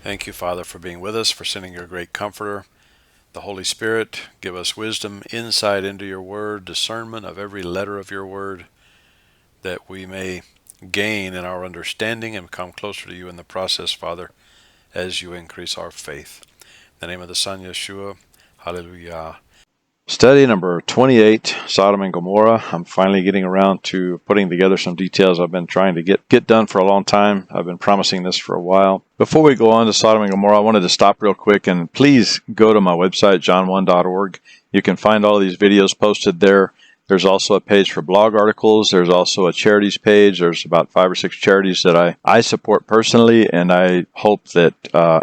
Thank you, Father, for being with us, for sending your great comforter, the Holy Spirit. Give us wisdom, insight into your word, discernment of every letter of your word, that we may gain in our understanding and come closer to you in the process, Father, as you increase our faith. In the name of the Son, Yeshua. Hallelujah. Study number 28, Sodom and Gomorrah. I'm finally getting around to putting together some details I've been trying to get done for a long time. I've been promising this for a while. Before we go on to Sodom and Gomorrah, I wanted to stop real quick and please go to my website, john1.org. You can find all these videos posted there. There's also a page for blog articles. There's also a charities page. There's about 5 or 6 charities that I support personally, and I hope that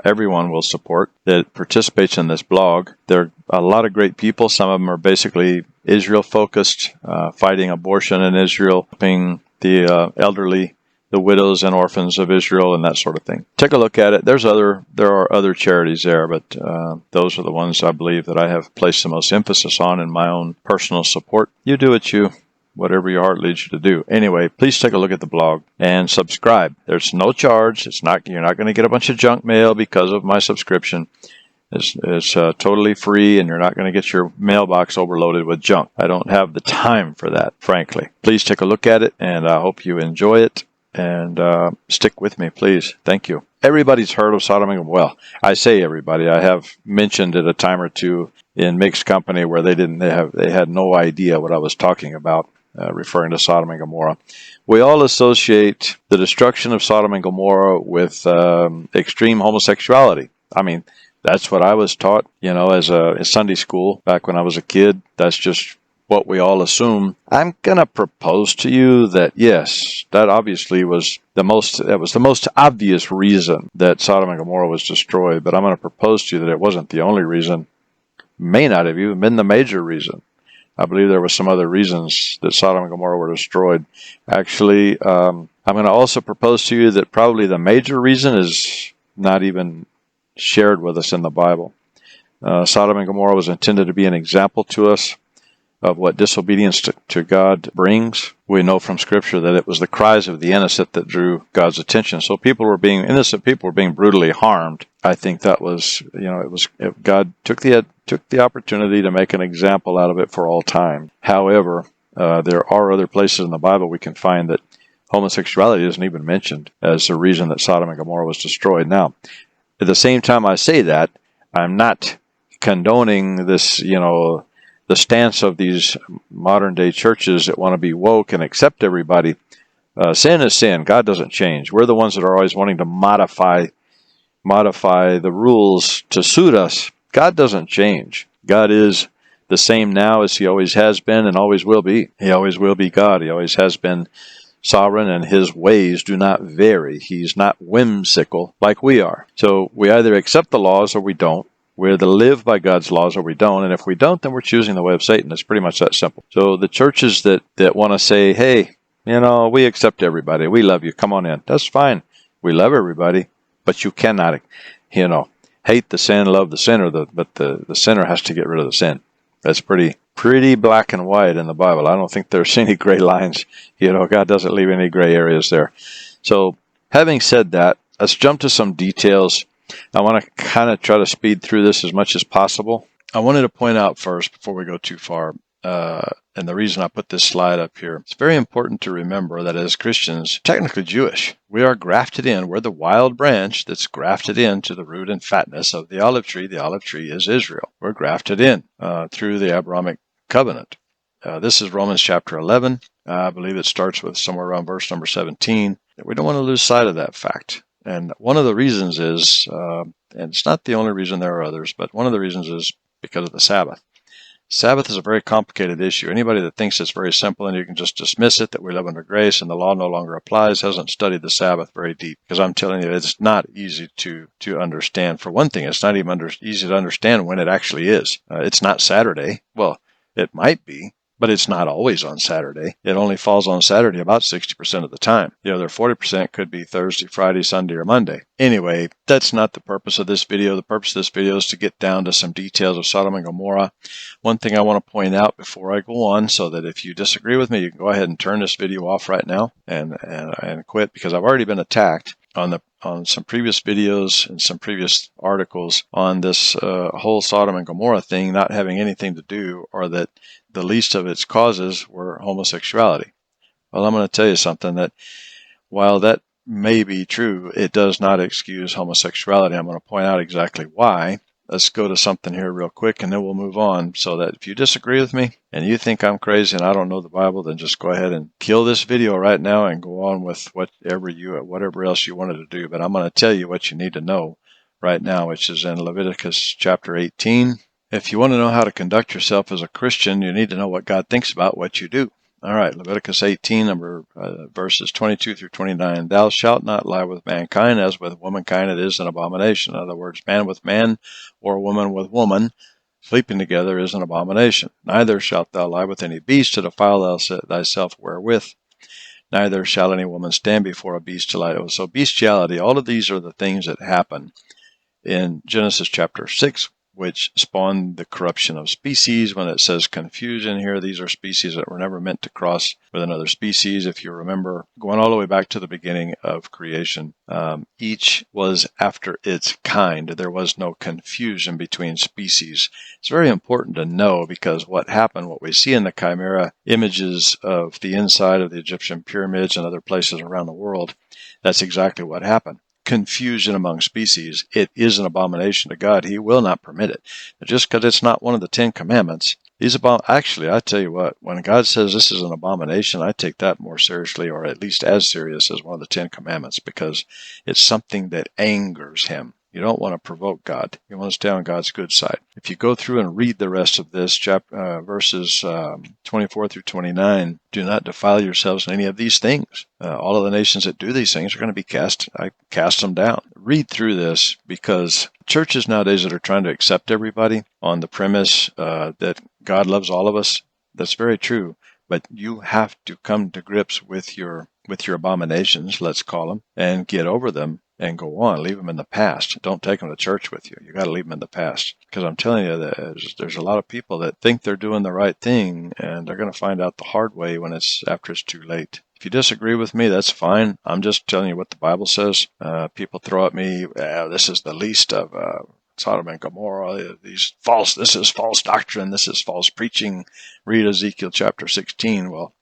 everyone will support that participates in this blog. There are a lot of great people. Some of them are basically Israel-focused, fighting abortion in Israel, helping the elderly, the widows and orphans of Israel, and that sort of thing. Take a look at it. There are other charities there, but those are the ones I believe that I have placed the most emphasis on in my own personal support. You do whatever your heart leads you to do. Anyway, please take a look at the blog and subscribe. There's no charge. You're not going to get a bunch of junk mail because of my subscription. It's totally free, and you're not going to get your mailbox overloaded with junk. I don't have the time for that, frankly. Please take a look at it, and I hope you enjoy it. And stick with me, please. Thank you. Everybody's heard of Sodom and Gomorrah. Well, I say everybody. I have mentioned it a time or two in mixed company where they had no idea what I was talking about, referring to Sodom and Gomorrah. We all associate the destruction of Sodom and Gomorrah with extreme homosexuality. I mean, that's what I was taught, as a Sunday school back when I was a kid. That's just what we all assume. I'm going to propose to you that yes, that obviously was the most obvious reason that Sodom and Gomorrah was destroyed, but I'm going to propose to you that it wasn't the only reason. May not have even been the major reason. I believe there were some other reasons that Sodom and Gomorrah were destroyed. Actually, I'm going to also propose to you that probably the major reason is not even shared with us in the Bible. Sodom and Gomorrah was intended to be an example to us of what disobedience to God brings. We know from Scripture that it was the cries of the innocent that drew God's attention. So innocent people were being brutally harmed. I think that was, God took the opportunity to make an example out of it for all time. However, there are other places in the Bible we can find that homosexuality isn't even mentioned as the reason that Sodom and Gomorrah was destroyed. Now, at the same time I say that, I'm not condoning this, the stance of these modern-day churches that want to be woke and accept everybody. Sin is sin. God doesn't change. We're the ones that are always wanting to modify the rules to suit us. God doesn't change. God is the same now as He always has been and always will be. He always will be God. He always has been sovereign, and His ways do not vary. He's not whimsical like we are. So we either accept the laws or we don't. We're to live by God's laws or we don't, and if we don't, then we're choosing the way of Satan. It's pretty much that simple. So the churches that want to say, hey, we accept everybody, we love you, come on in, that's fine. We love everybody, but you cannot, hate the sin, love the sinner, but the sinner has to get rid of the sin. That's pretty black and white in the Bible. I don't think there's any gray lines. God doesn't leave any gray areas there. So having said that, let's jump to some details. I want to kind of try to speed through this as much as possible. I wanted to point out first, before we go too far, and the reason I put this slide up here, it's very important to remember that as Christians, technically Jewish, we are grafted in. We're the wild branch that's grafted into the root and fatness of the olive tree. The olive tree is Israel. We're grafted in through the Abrahamic covenant. This is Romans chapter 11. I believe it starts with somewhere around verse number 17. We don't want to lose sight of that fact. And one of the reasons is, and it's not the only reason, there are others, but one of the reasons is because of the Sabbath. Sabbath is a very complicated issue. Anybody that thinks it's very simple and you can just dismiss it, that we live under grace and the law no longer applies, hasn't studied the Sabbath very deep. Because I'm telling you, it's not easy to understand. For one thing, it's not even easy to understand when it actually is. It's not Saturday. Well, it might be, but it's not always on Saturday. It only falls on Saturday about 60% of the time. The other 40% could be Thursday, Friday, Sunday, or Monday. Anyway, that's not the purpose of this video. The purpose of this video is to get down to some details of Sodom and Gomorrah. One thing I want to point out before I go on, so that if you disagree with me, you can go ahead and turn this video off right now and quit, because I've already been attacked. on some previous videos and some previous articles on this whole Sodom and Gomorrah thing not having anything to do, or that the least of its causes were homosexuality. Well, I'm going to tell you something, that while that may be true, it does not excuse homosexuality. I'm going to point out exactly why. Let's go to something here real quick, and then we'll move on, so that if you disagree with me and you think I'm crazy and I don't know the Bible, then just go ahead and kill this video right now and go on with whatever else you wanted to do. But I'm going to tell you what you need to know right now, which is in Leviticus chapter 18. If you want to know how to conduct yourself as a Christian, you need to know what God thinks about what you do. All right, Leviticus 18, verses 22 through 29. Thou shalt not lie with mankind, as with womankind it is an abomination. In other words, man with man or woman with woman, sleeping together is an abomination. Neither shalt thou lie with any beast to defile thyself wherewith. Neither shall any woman stand before a beast to lie. So bestiality, all of these are the things that happen in Genesis chapter 6, which spawned the corruption of species. When it says confusion here, these are species that were never meant to cross with another species. If you remember, going all the way back to the beginning of creation, each was after its kind. There was no confusion between species. It's very important to know, because what happened, what we see in the Chimera images of the inside of the Egyptian pyramids and other places around the world, that's exactly what happened. Confusion among species. It is an abomination to God. He will not permit it. Just because it's not one of the 10 commandments, actually, I tell you what, when God says this is an abomination, I take that more seriously, or at least as serious as one of the 10 commandments, because it's something that angers him. You don't want to provoke God. You want to stay on God's good side. If you go through and read the rest of this, verses 24 through 29, do not defile yourselves in any of these things. All of the nations that do these things are going to be cast them down. Read through this, because churches nowadays that are trying to accept everybody on the premise that God loves all of us, that's very true. But you have to come to grips with your abominations, let's call them, and get over them and go on. Leave them in the past. Don't take them to church with you. You got to leave them in the past. Because I'm telling you that there's a lot of people that think they're doing the right thing, and they're going to find out the hard way after it's too late. If you disagree with me, that's fine. I'm just telling you what the Bible says. People throw at me, this is the least of Sodom and Gomorrah, this is false doctrine, this is false preaching. Read Ezekiel chapter 16. Well,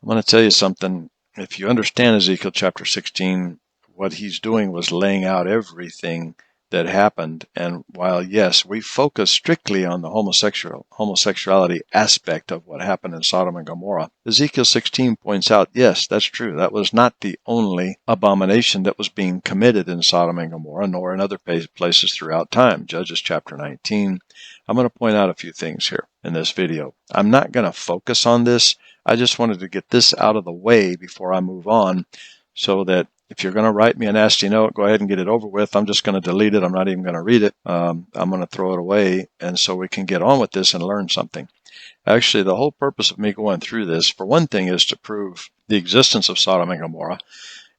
I'm going to tell you something. If you understand Ezekiel chapter 16, what he's doing was laying out everything that happened. And while, yes, we focus strictly on the homosexuality aspect of what happened in Sodom and Gomorrah, Ezekiel 16 points out, yes, that's true. That was not the only abomination that was being committed in Sodom and Gomorrah, nor in other places throughout time. Judges chapter 19. I'm going to point out a few things here in this video. I'm not going to focus on this. I just wanted to get this out of the way before I move on, so that if you're going to write me a nasty note, go ahead and get it over with. I'm just going to delete it. I'm not even going to read it. I'm going to throw it away, and so we can get on with this and learn something. Actually, the whole purpose of me going through this, for one thing, is to prove the existence of Sodom and Gomorrah,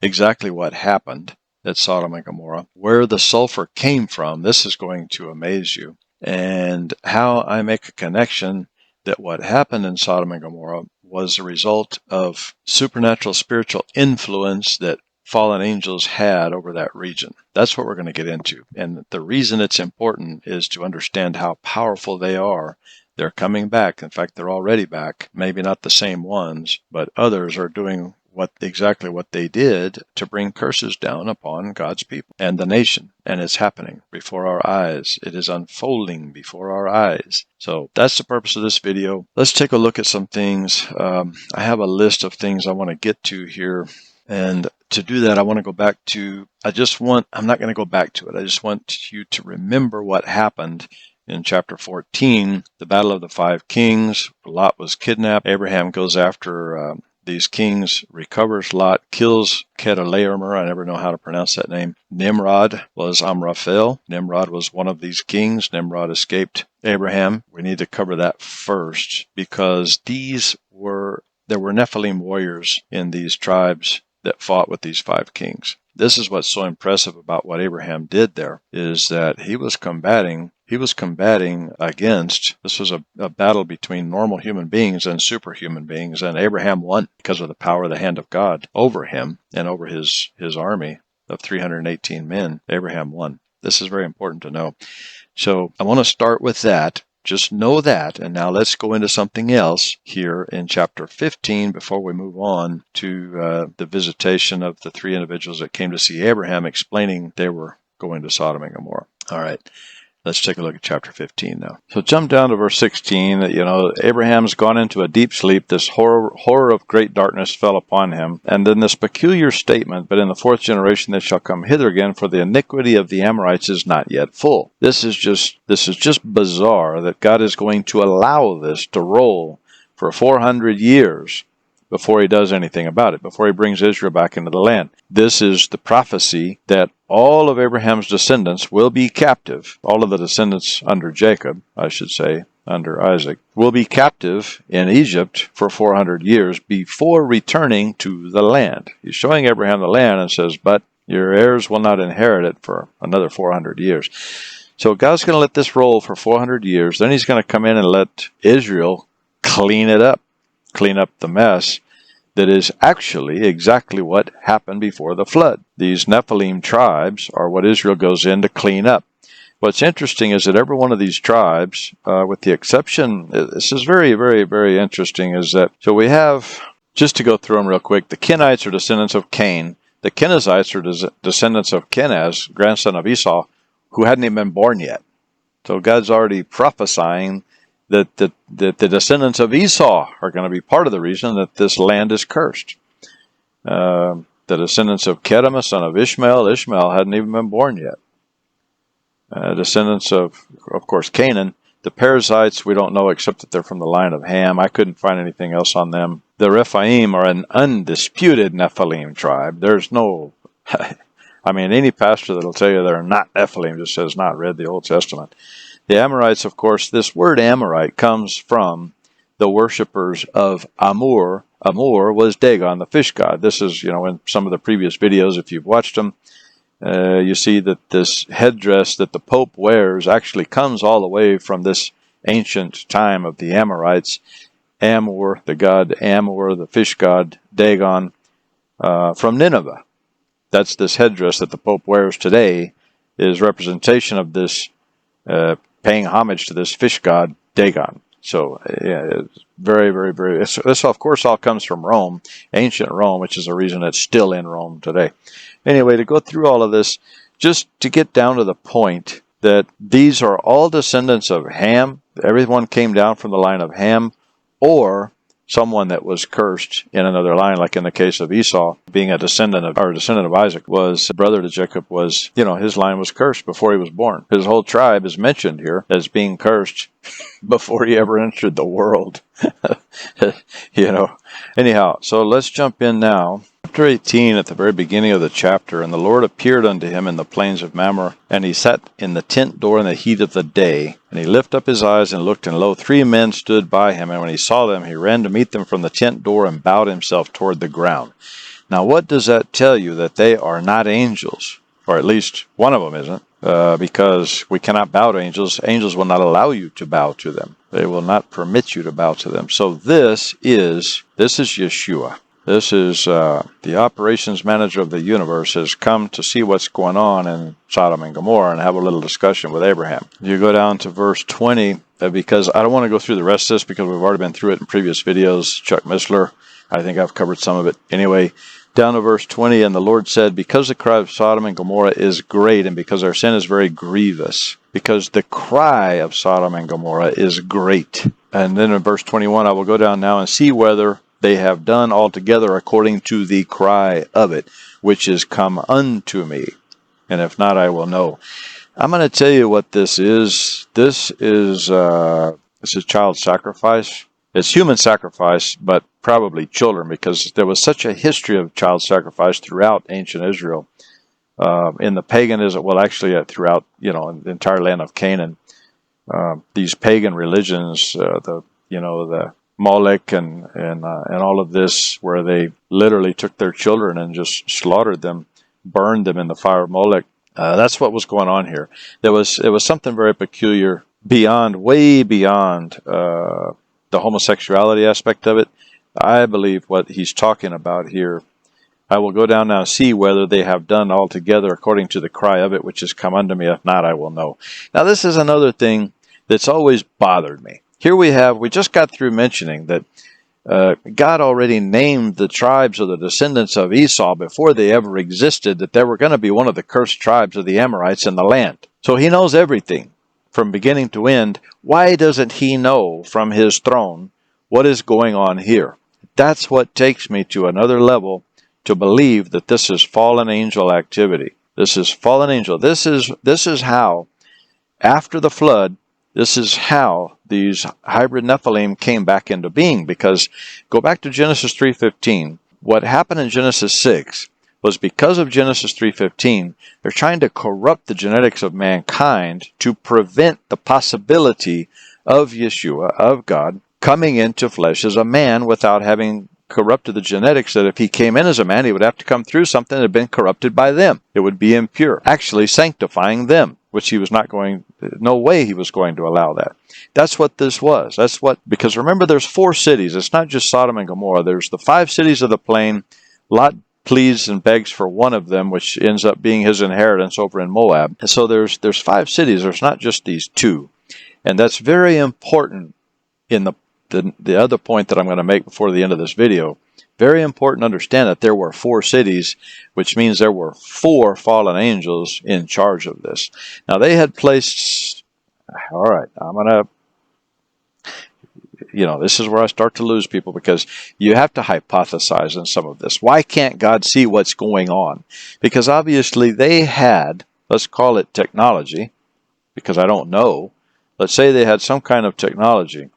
exactly what happened at Sodom and Gomorrah, where the sulfur came from. This is going to amaze you. And how I make a connection that what happened in Sodom and Gomorrah was a result of supernatural spiritual influence that fallen angels had over that region. That's what we're going to get into. And the reason it's important is to understand how powerful they are. They're coming back. In fact, they're already back. Maybe not the same ones, but others are doing exactly what they did to bring curses down upon God's people and the nation. And it's happening before our eyes. It is unfolding before our eyes. So that's the purpose of this video. Let's take a look at some things. I have a list of things I want to get to here. And to do that, I want to go back to, I'm not going to go back to it. I just want you to remember what happened in chapter 14, the battle of the 5 kings. Lot was kidnapped. Abraham goes after these kings, recovers Lot, kills Chedorlaomer. I never know how to pronounce that name. Nimrod was Amraphel. Nimrod was one of these kings. Nimrod escaped Abraham. We need to cover that first, because there were Nephilim warriors in these tribes that fought with these 5 kings. This is what's so impressive about what Abraham did there, is that he was combating against, this was a battle between normal human beings and superhuman beings, and Abraham won because of the power of the hand of God over him and over his army. of 318 men, Abraham won. This is very important to know. So I want to start with that. Just know that. And now let's go into something else here in chapter 15 before we move on to the visitation of the three individuals that came to see Abraham, explaining they were going to Sodom and Gomorrah. All right. Let's take a look at chapter 15 now. So jump down to verse 16. Abraham's gone into a deep sleep. This horror of great darkness fell upon him. And then this peculiar statement, but in the fourth generation they shall come hither again, for the iniquity of the Amorites is not yet full. This is just bizarre that God is going to allow this to roll for 400 years before he does anything about it, before he brings Israel back into the land. This is the prophecy that all of Abraham's descendants will be captive. All of the descendants under Jacob, I should say, under Isaac, will be captive in Egypt for 400 years before returning to the land. He's showing Abraham the land and says, but your heirs will not inherit it for another 400 years. So God's going to let this roll for 400 years. Then he's going to come in and let Israel clean it up, clean up the mess that is actually exactly what happened before the flood. These Nephilim tribes are what Israel goes in to clean up. What's interesting is that every one of these tribes, with the exception, this is very, very, very interesting, is that, so we have, just to go through them real quick, the Kenites are descendants of Cain. The Kenizzites are descendants of Kenaz, grandson of Esau, who hadn't even been born yet. So God's already prophesying that the descendants of Esau are going to be part of the reason that this land is cursed. The descendants of Kedem, son of Ishmael hadn't even been born yet. Descendants of course, Canaan. The Perizzites, we don't know except that they're from the line of Ham. I couldn't find anything else on them. The Rephaim are an undisputed Nephilim tribe. There's no... any pastor that'll tell you they're not Nephilim just has not read the Old Testament. The Amorites, of course, this word Amorite comes from the worshippers of Amor. Amor was Dagon, the fish god. This is, in some of the previous videos, if you've watched them, you see that this headdress that the Pope wears actually comes all the way from this ancient time of the Amorites. Amor, the god Amor, the fish god Dagon, from Nineveh. That's this headdress that the Pope wears today, is representation of this paying homage to this fish god Dagon. So, it's very, very, very... This, of course, all comes from Rome, ancient Rome, which is the reason it's still in Rome today. Anyway, to go through all of this, just to get down to the point that these are all descendants of Ham. Everyone came down from the line of Ham, or someone that was cursed in another line, like in the case of Esau, being a descendant of Isaac, was brother to Jacob, was, his line was cursed before he was born. His whole tribe is mentioned here as being cursed before he ever entered the world. Anyhow, so let's jump in now. Chapter 18, at the very beginning of the chapter, and the Lord appeared unto him in the plains of Mamre, and he sat in the tent door in the heat of the day. And he lifted up his eyes and looked, and lo, 3 men stood by him. And when he saw them, he ran to meet them from the tent door and bowed himself toward the ground. Now, what does that tell you? That they are not angels, or at least one of them isn't, because we cannot bow to angels. Angels will not allow you to bow to them. They will not permit you to bow to them. So this is Yeshua. This is the operations manager of the universe has come to see what's going on in Sodom and Gomorrah and have a little discussion with Abraham. You go down to verse 20, because I don't want to go through the rest of this because we've already been through it in previous videos. Chuck Missler, I think I've covered some of it. Anyway, down to verse 20, and the Lord said, because the cry of Sodom and Gomorrah is great, and because our sin is very grievous, because the cry of Sodom and Gomorrah is great. And then in verse 21, I will go down now and see whether they have done altogether according to the cry of it, which is come unto me. And if not, I will know. I'm going to tell you what this is. This is child sacrifice. It's human sacrifice, but probably children, because there was such a history of child sacrifice throughout ancient Israel. In the paganism, well, actually throughout, the entire land of Canaan, these pagan religions, the Molech and all of this, where they literally took their children and just slaughtered them, burned them in the fire of Molech. That's what was going on here. It was something very peculiar, way beyond the homosexuality aspect of it. I believe what he's talking about here, I will go down now and see whether they have done altogether according to the cry of it, which has come unto me. If not, I will know. Now, this is another thing that's always bothered me. Here we just got through mentioning that God already named the tribes of the descendants of Esau before they ever existed, that they were going to be one of the cursed tribes of the Amorites in the land. So he knows everything from beginning to end. Why doesn't he know from his throne what is going on here? That's what takes me to another level to believe that this is fallen angel activity. This is fallen angel. This is how, after the flood, this is how these hybrid Nephilim came back into being. Because go back to Genesis 3:15. What happened in Genesis 6 was because of Genesis 3:15, they're trying to corrupt the genetics of mankind to prevent the possibility of Yeshua, of God, coming into flesh as a man without having corrupted the genetics, that if he came in as a man, he would have to come through something that had been corrupted by them. It would be impure, actually sanctifying them, which he was not going, no way he was going to allow that. That's what this was. Because remember, there's 4 cities. It's not just Sodom and Gomorrah. There's the 5 cities of the plain. Lot pleads and begs for one of them, which ends up being his inheritance over in Moab. And so there's 5 cities. There's not just these 2. And that's very important in the other point that I'm going to make before the end of this video. Very important to understand that there were 4 cities, which means there were 4 fallen angels in charge of this. Now they had placed, all right, I'm going to, this is where I start to lose people, because you have to hypothesize in some of this. Why can't God see what's going on? Because obviously they had, let's call it technology, because I don't know. Let's say they had some kind of technology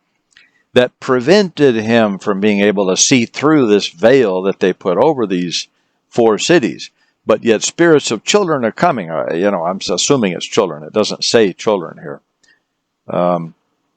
that prevented him from being able to see through this veil that they put over these 4 cities. But yet spirits of children are coming. I'm assuming it's children. It doesn't say children here.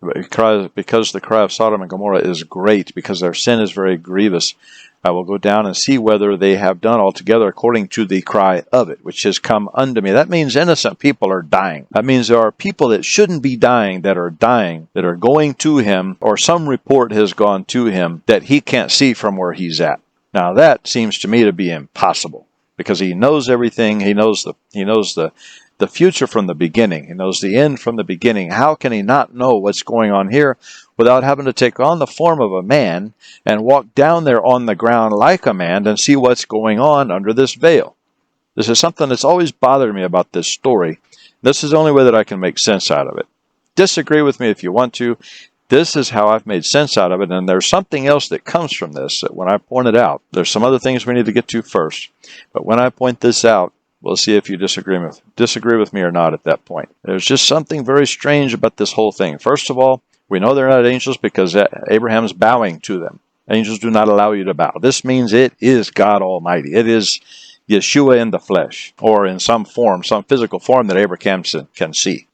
Because the cry of Sodom and Gomorrah is great, because their sin is very grievous, I will go down and see whether they have done altogether according to the cry of it, which has come unto me. That means innocent people are dying. That means there are people that shouldn't be dying, that are going to him, or some report has gone to him that he can't see from where he's at. Now that seems to me to be impossible, because he knows everything. He knows the future from the beginning. He knows the end from the beginning. How can he not know what's going on here without having to take on the form of a man and walk down there on the ground like a man and see what's going on under this veil? This is something that's always bothered me about this story. This is the only way that I can make sense out of it. Disagree with me if you want to. This is how I've made sense out of it, and there's something else that comes from this that when I point it out, there's some other things we need to get to first. But when I point this out, we'll see if you disagree with me or not at that point. There's just something very strange about this whole thing. First of all, we know they're not angels because Abraham's bowing to them. Angels do not allow you to bow. This means it is God Almighty. It is Yeshua in the flesh, or in some form, some physical form that Abraham can see.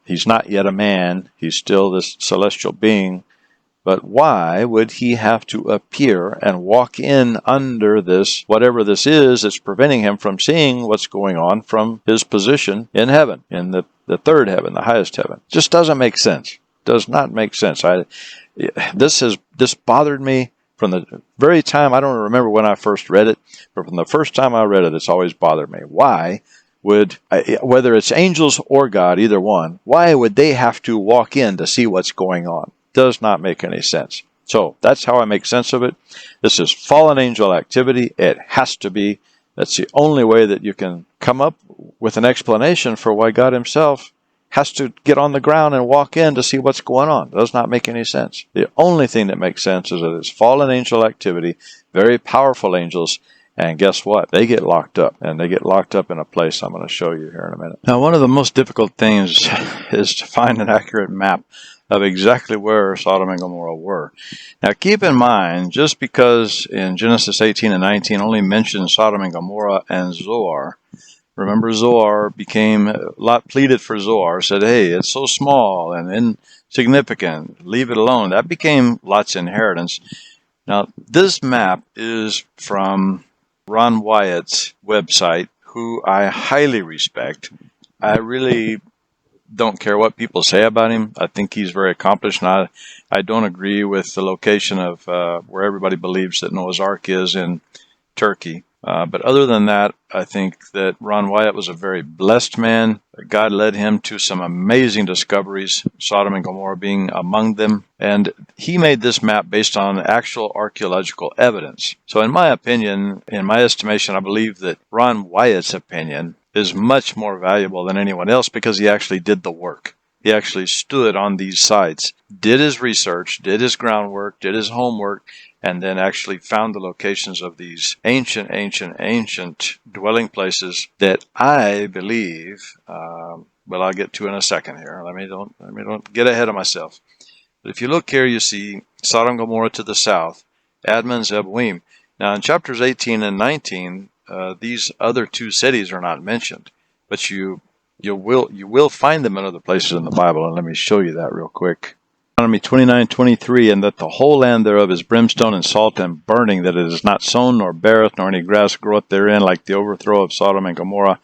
He's not yet a man. He's still this celestial being. But why would he have to appear and walk in under this, whatever this is, that's preventing him from seeing what's going on from his position in heaven, in the third heaven, the highest heaven? Just doesn't make sense. Does not make sense. This bothered me from the very time, I don't remember when I first read it, but from the first time I read it, it's always bothered me. Why would, whether it's angels or God, either one, why would they have to walk in to see what's going on? Does not make any sense. So that's how I make sense of it. This is fallen angel activity. It has to be. That's the only way that you can come up with an explanation for why God himself has to get on the ground and walk in to see what's going on. It does not make any sense. The only thing that makes sense is that it's fallen angel activity, very powerful angels, and guess what? They get locked up, and they get locked up in a place I'm going to show you here in a minute. Now, one of the most difficult things is to find an accurate map of exactly where Sodom and Gomorrah were. Now keep in mind, just because in Genesis 18 and 19 only mentions Sodom and Gomorrah and Zoar, remember Zoar Lot pleaded for Zoar, said, hey, it's so small and insignificant, leave it alone. That became Lot's inheritance. Now this map is from Ron Wyatt's website, who I highly respect. I really don't care what people say about him. I think he's very accomplished, and I don't agree with the location of where everybody believes that Noah's Ark is in Turkey. But other than that, I think that Ron Wyatt was a very blessed man. God led him to some amazing discoveries, Sodom and Gomorrah being among them. And he made this map based on actual archaeological evidence. So in my opinion, in my estimation, I believe that Ron Wyatt's opinion is much more valuable than anyone else because he actually did the work. He actually stood on these sites, did his research, did his groundwork, did his homework, and then actually found the locations of these ancient dwelling places that I believe, well, I'll get to in a second here. Let me don't get ahead of myself. But if you look here, you see Sodom and Gomorrah to the south, Admah and Zeboim. Now in chapters 18 and 19, these other two cities are not mentioned, but you will find them in other places in the Bible, and let me show you that real quick. Deuteronomy 29:23, and that the whole land thereof is brimstone and salt and burning, that it is not sown nor beareth, nor any grass groweth therein, like the overthrow of Sodom and Gomorrah,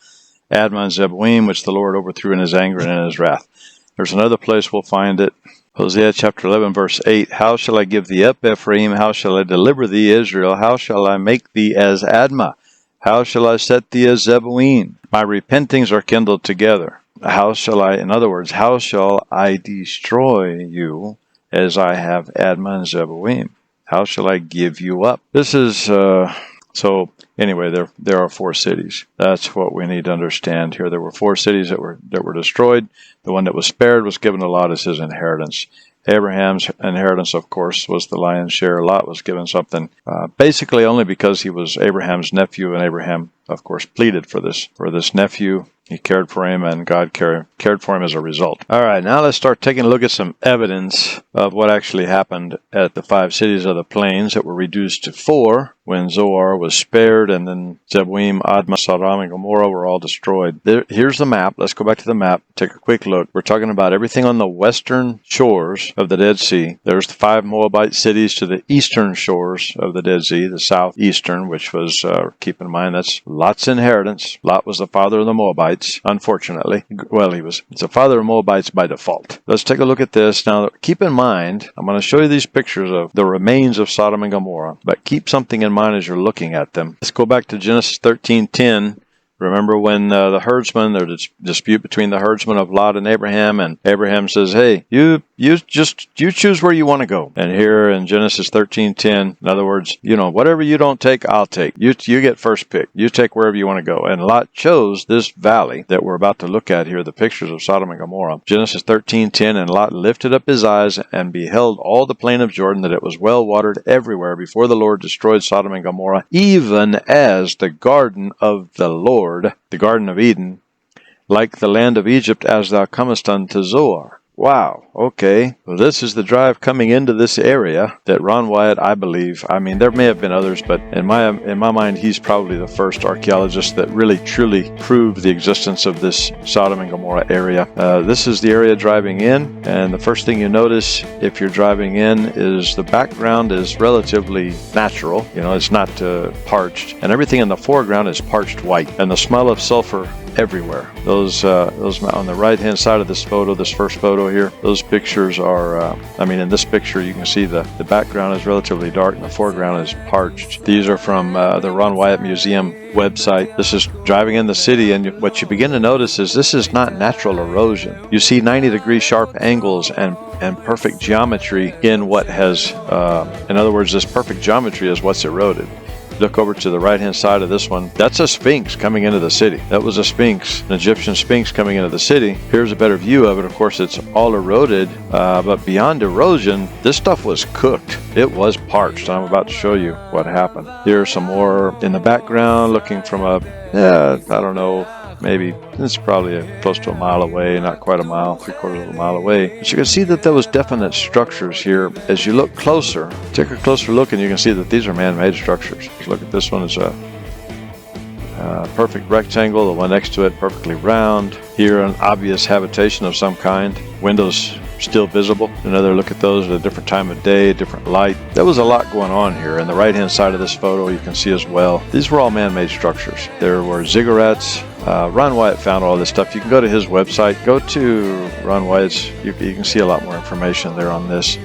Admah and Zeboim, which the Lord overthrew in his anger and in his wrath. There's another place we'll find it. Hosea chapter 11, verse 8, how shall I give thee up, Ephraim? How shall I deliver thee, Israel? How shall I make thee as Admah? How shall I set thee as Zeboim? My repentings are kindled together. How shall I, in other words, how shall I destroy you as I have Admah and Zeboim? How shall I give you up? This is, so anyway, there are four cities. That's what we need to understand here. There were four cities that were destroyed. The one that was spared was given to Lot as his inheritance. Abraham's inheritance, of course, was the lion's share. Lot was given something, basically only because he was Abraham's nephew, and Abraham, of course, pleaded for this nephew. He cared for him, and God cared for him as a result. All right, now let's start taking a look at some evidence of what actually happened at the five cities of the plains that were reduced to four when Zoar was spared, and then Zeboim, Admah, Sodom, and Gomorrah were all destroyed. Here's the map. Let's go back to the map, take a quick look. We're talking about everything on the western shores of the Dead Sea. There's the five Moabite cities to the eastern shores of the Dead Sea, the southeastern, which was, keep in mind, that's Lot's inheritance. Lot was the father of the Moabites, unfortunately. Well, he's the father of Moabites by default. Let's take a look at this. Now, keep in mind, I'm going to show you these pictures of the remains of Sodom and Gomorrah, but keep something in mind as you're looking at them. Let's go back to Genesis 13:10. Remember when the herdsman, there's a dispute between the herdsman of Lot and Abraham says, hey, you choose where you want to go. And here in Genesis 13:10, in other words, whatever you don't take, I'll take. You get first pick. You take wherever you want to go. And Lot chose this valley that we're about to look at here, the pictures of Sodom and Gomorrah. Genesis 13:10, and Lot lifted up his eyes and beheld all the plain of Jordan, that it was well watered everywhere before the Lord destroyed Sodom and Gomorrah, even as the garden of the Lord, the Garden of Eden, like the land of Egypt, as thou comest unto Zoar. Wow, okay. Well, this is the drive coming into this area that Ron Wyatt, I believe, there may have been others, but in my mind, he's probably the first archaeologist that really, truly proved the existence of this Sodom and Gomorrah area. This is the area driving in, and the first thing you notice if you're driving in is the background is relatively natural. It's not parched, and everything in the foreground is parched white, and the smell of sulfur everywhere. Those on the right hand side of this first photo here, those pictures are, in this picture you can see the background is relatively dark and the foreground is parched. These are from the Ron Wyatt Museum website. This is driving in the city, and what you begin to notice is this is not natural erosion. You see 90-degree sharp angles and perfect geometry in what has, in other words, this perfect geometry is what's eroded. Look over to the right-hand side of this one. That's a sphinx coming into the city. That was a sphinx, an Egyptian sphinx coming into the city. Here's a better view of it. Of course, it's all eroded, but beyond erosion, this stuff was cooked. It was parched. I'm about to show you what happened. Here's some more in the background, looking from I don't know, maybe it's probably close to a mile away, not quite a mile, 3/4 of a mile away. But you can see that there was definite structures here. As you look closer, take a closer look, and you can see that these are man-made structures. Look at this one, is a perfect rectangle. The one next to it perfectly round. Here, an obvious habitation of some kind. Windows still visible. Another look at those at a different time of day, different light. There was a lot going on here. And the right-hand side of this photo, you can see as well, these were all man-made structures. There were ziggurats. Ron Wyatt found all this stuff. You can go to his website. Go to Ron Wyatt's. You can see a lot more information there on this.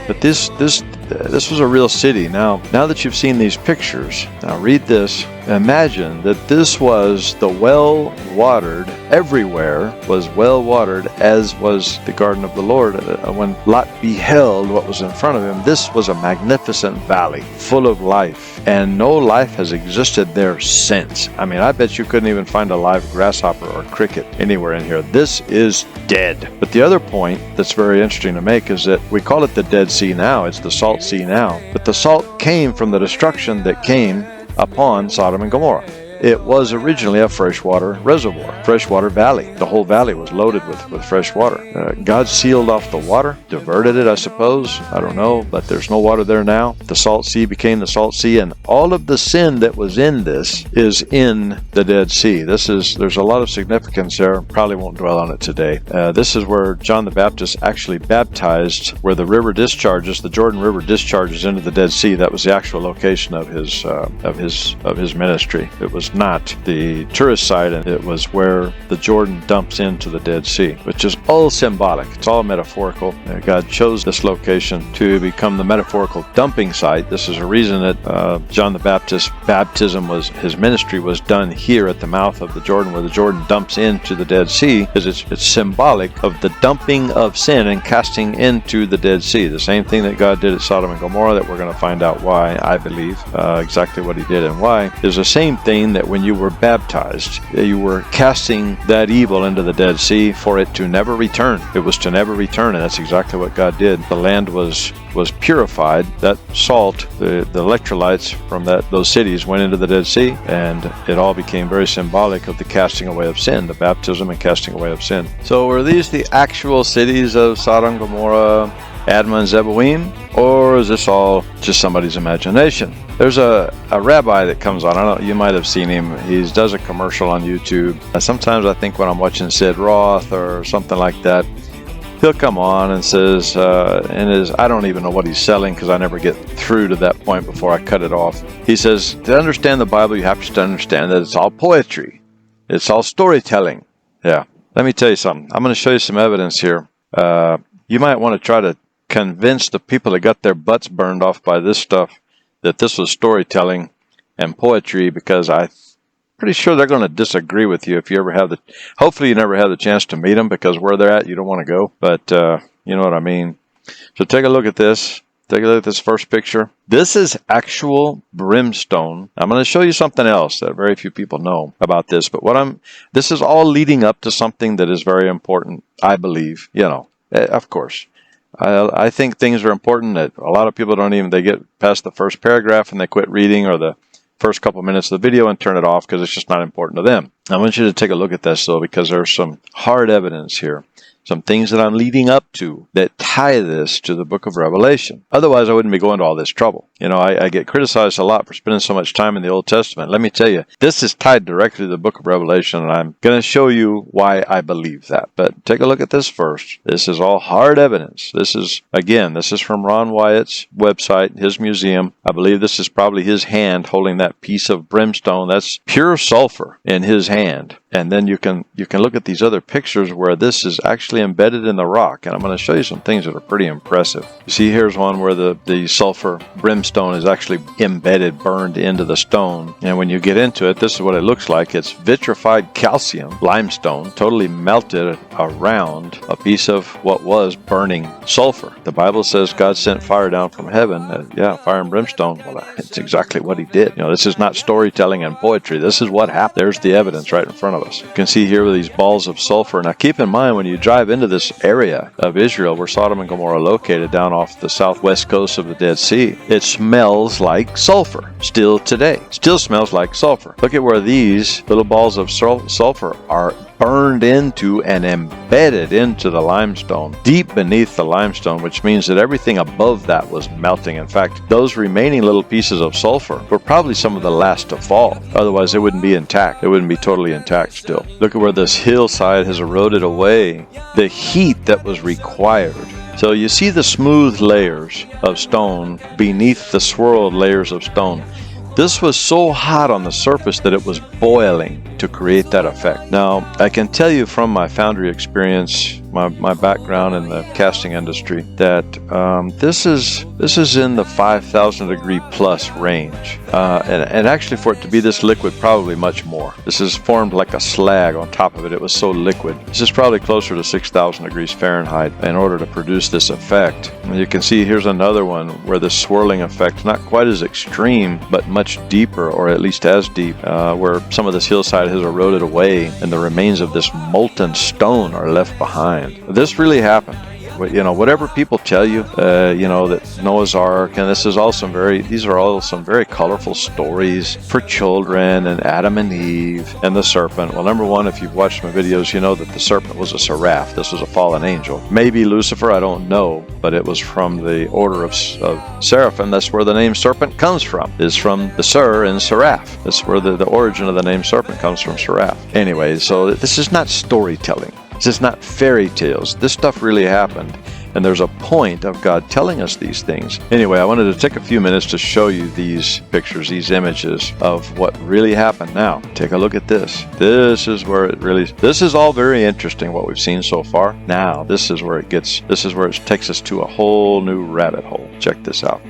But this was a real city. Now that you've seen these pictures, now read this imagine that this was the well-watered, everywhere was well-watered, as was the garden of the Lord. When Lot beheld what was in front of him, this was a magnificent valley full of life, and no life has existed there since. I mean, I bet you couldn't even find a live grasshopper or cricket anywhere in here. This is dead. But the other point that's very interesting to make is that we call it the Dead Sea now. It's the Salt Sea now. But the salt came from the destruction that came upon Sodom and Gomorrah. It was originally a freshwater reservoir, freshwater valley. The whole valley was loaded with fresh water. God sealed off the water, diverted it, I suppose. I don't know, but there's no water there now. The Salt Sea became the Salt Sea, and all of the sin that was in this is in the Dead Sea. There's a lot of significance there. Probably won't dwell on it today. This is where John the Baptist actually baptized, where the river discharges, the Jordan River discharges into the Dead Sea. That was the actual location of his ministry. It was not the tourist site, and it was where the Jordan dumps into the Dead Sea, which is all symbolic. It's all metaphorical. God chose this location to become the metaphorical dumping site. This is a reason that John the Baptist's baptism his ministry was done here at the mouth of the Jordan, where the Jordan dumps into the Dead Sea, because it's symbolic of the dumping of sin and casting into the Dead Sea. The same thing that God did at Sodom and Gomorrah, that we're going to find out why, I believe, exactly what he did and why, is the same thing that when you were baptized, you were casting that evil into the Dead Sea for it to never return. It was to never return, and that's exactly what God did. The land was purified. That salt, the electrolytes from those cities went into the Dead Sea, and it all became very symbolic of the casting away of sin, the baptism and casting away of sin. So were these the actual cities of Sodom, Gomorrah, Admah, and Zeboim? Or is this all just somebody's imagination? There's a rabbi that comes on. I don't know, you might have seen him. He does a commercial on YouTube. Sometimes I think when I'm watching Sid Roth or something like that, he'll come on and says, I don't even know what he's selling, because I never get through to that point before I cut it off. He says, to understand the Bible, you have to understand that it's all poetry. It's all storytelling. Yeah. Let me tell you something. I'm going to show you some evidence here. You might want to try to convince the people that got their butts burned off by this stuff that this was storytelling and poetry, because I'm pretty sure they're going to disagree with you if you ever have hopefully you never have the chance to meet them, because where they're at, you don't want to go. But you know what I mean. So take a look at this. Take a look at this first picture. This is actual brimstone. I'm going to show you something else that very few people know about this. But this is all leading up to something that is very important, I believe. Of course. I think things are important that a lot of people they get past the first paragraph and they quit reading, or the first couple minutes of the video, and turn it off because it's just not important to them. I want you to take a look at this, though, because there's some hard evidence here. Some things that I'm leading up to that tie this to the book of Revelation. Otherwise, I wouldn't be going to all this trouble. I get criticized a lot for spending so much time in the Old Testament. Let me tell you, this is tied directly to the book of Revelation, and I'm going to show you why I believe that. But take a look at this first. This is all hard evidence. This is from Ron Wyatt's website, his museum. I believe this is probably his hand holding that piece of brimstone. That's pure sulfur in his hand. And then you can look at these other pictures where this is actually embedded in the rock, and I'm going to show you some things that are pretty impressive. You see, here's one where the sulfur brimstone is actually embedded, burned into the stone. And when you get into it, this is what it looks like. It's vitrified calcium, limestone, totally melted around a piece of what was burning sulfur. The Bible says God sent fire down from heaven. Fire and brimstone. Well, it's exactly what he did. This is not storytelling and poetry. This is what happened. There's the evidence right in front of us. You can see here these balls of sulfur. Now keep in mind, when you drive into this area of Israel where Sodom and Gomorrah are located, down off the southwest coast of the Dead Sea, it smells like sulfur still today. Still smells like sulfur. Look at where these little balls of sulfur are burned into and embedded into the limestone, deep beneath the limestone, which means that everything above that was melting. In fact, those remaining little pieces of sulfur were probably some of the last to fall. Otherwise, it wouldn't be intact. It wouldn't be totally intact still. Look at where this hillside has eroded away the heat that was required. So you see the smooth layers of stone beneath the swirled layers of stone. This was so hot on the surface that it was boiling to create that effect. Now, I can tell you from my foundry experience my background in the casting industry, that this is in the 5,000 degree plus range, and actually for it to be this liquid, probably much more. This is formed like a slag on top of it. It was so liquid. This is probably closer to 6,000 degrees Fahrenheit in order to produce this effect. And you can see here's another one where the swirling effect, not quite as extreme, but much deeper, or at least as deep, where some of this hillside has eroded away and the remains of this molten stone are left behind. This really happened. Whatever people tell you, that Noah's Ark, and these are all some very colorful stories for children, and Adam and Eve and the serpent. Well, number one, if you've watched my videos, you know that the serpent was a seraph. This was a fallen angel. Maybe Lucifer, I don't know, but it was from the order of seraphim. That's where the name serpent comes from. Is from the ser and seraph. That's where the origin of the name serpent comes from, seraph. Anyway, so this is not storytelling. This is not fairy tales. This stuff really happened, and there's a point of God telling us these things. Anyway, I wanted to take a few minutes to show you these pictures, these images of what really happened. Now, take a look at this. This is all very interesting, what we've seen so far. Now, this is where it takes us to a whole new rabbit hole. Check this out.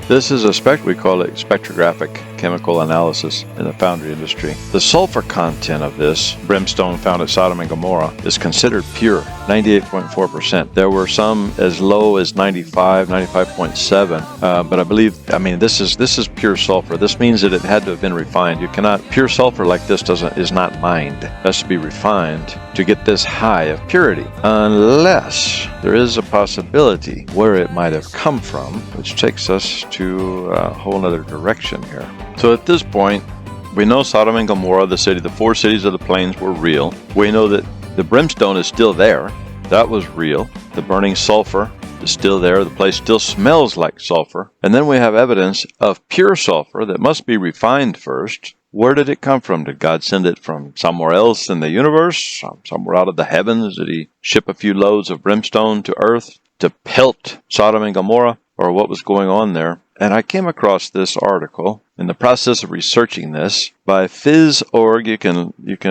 This is we call it spectrographic chemical analysis in the foundry industry. The sulfur content of this brimstone found at Sodom and Gomorrah is considered pure, 98.4%. There were some as low as 95.7, but I believe, this is pure sulfur. This means that it had to have been refined. Pure sulfur like this is not mined. It has to be refined to get this high of purity, unless there is a possibility where it might have come from, which takes us to a whole other direction here. So at this point, we know Sodom and Gomorrah, the 4 cities of the plains, were real. We know that the brimstone is still there. That was real. The burning sulfur is still there. The place still smells like sulfur. And then we have evidence of pure sulfur that must be refined first. Where did it come from? Did God send it from somewhere else in the universe? Somewhere out of the heavens? Did he ship a few loads of brimstone to earth to pelt Sodom and Gomorrah? Or what was going on there? And I came across this article in the process of researching this by phys.org.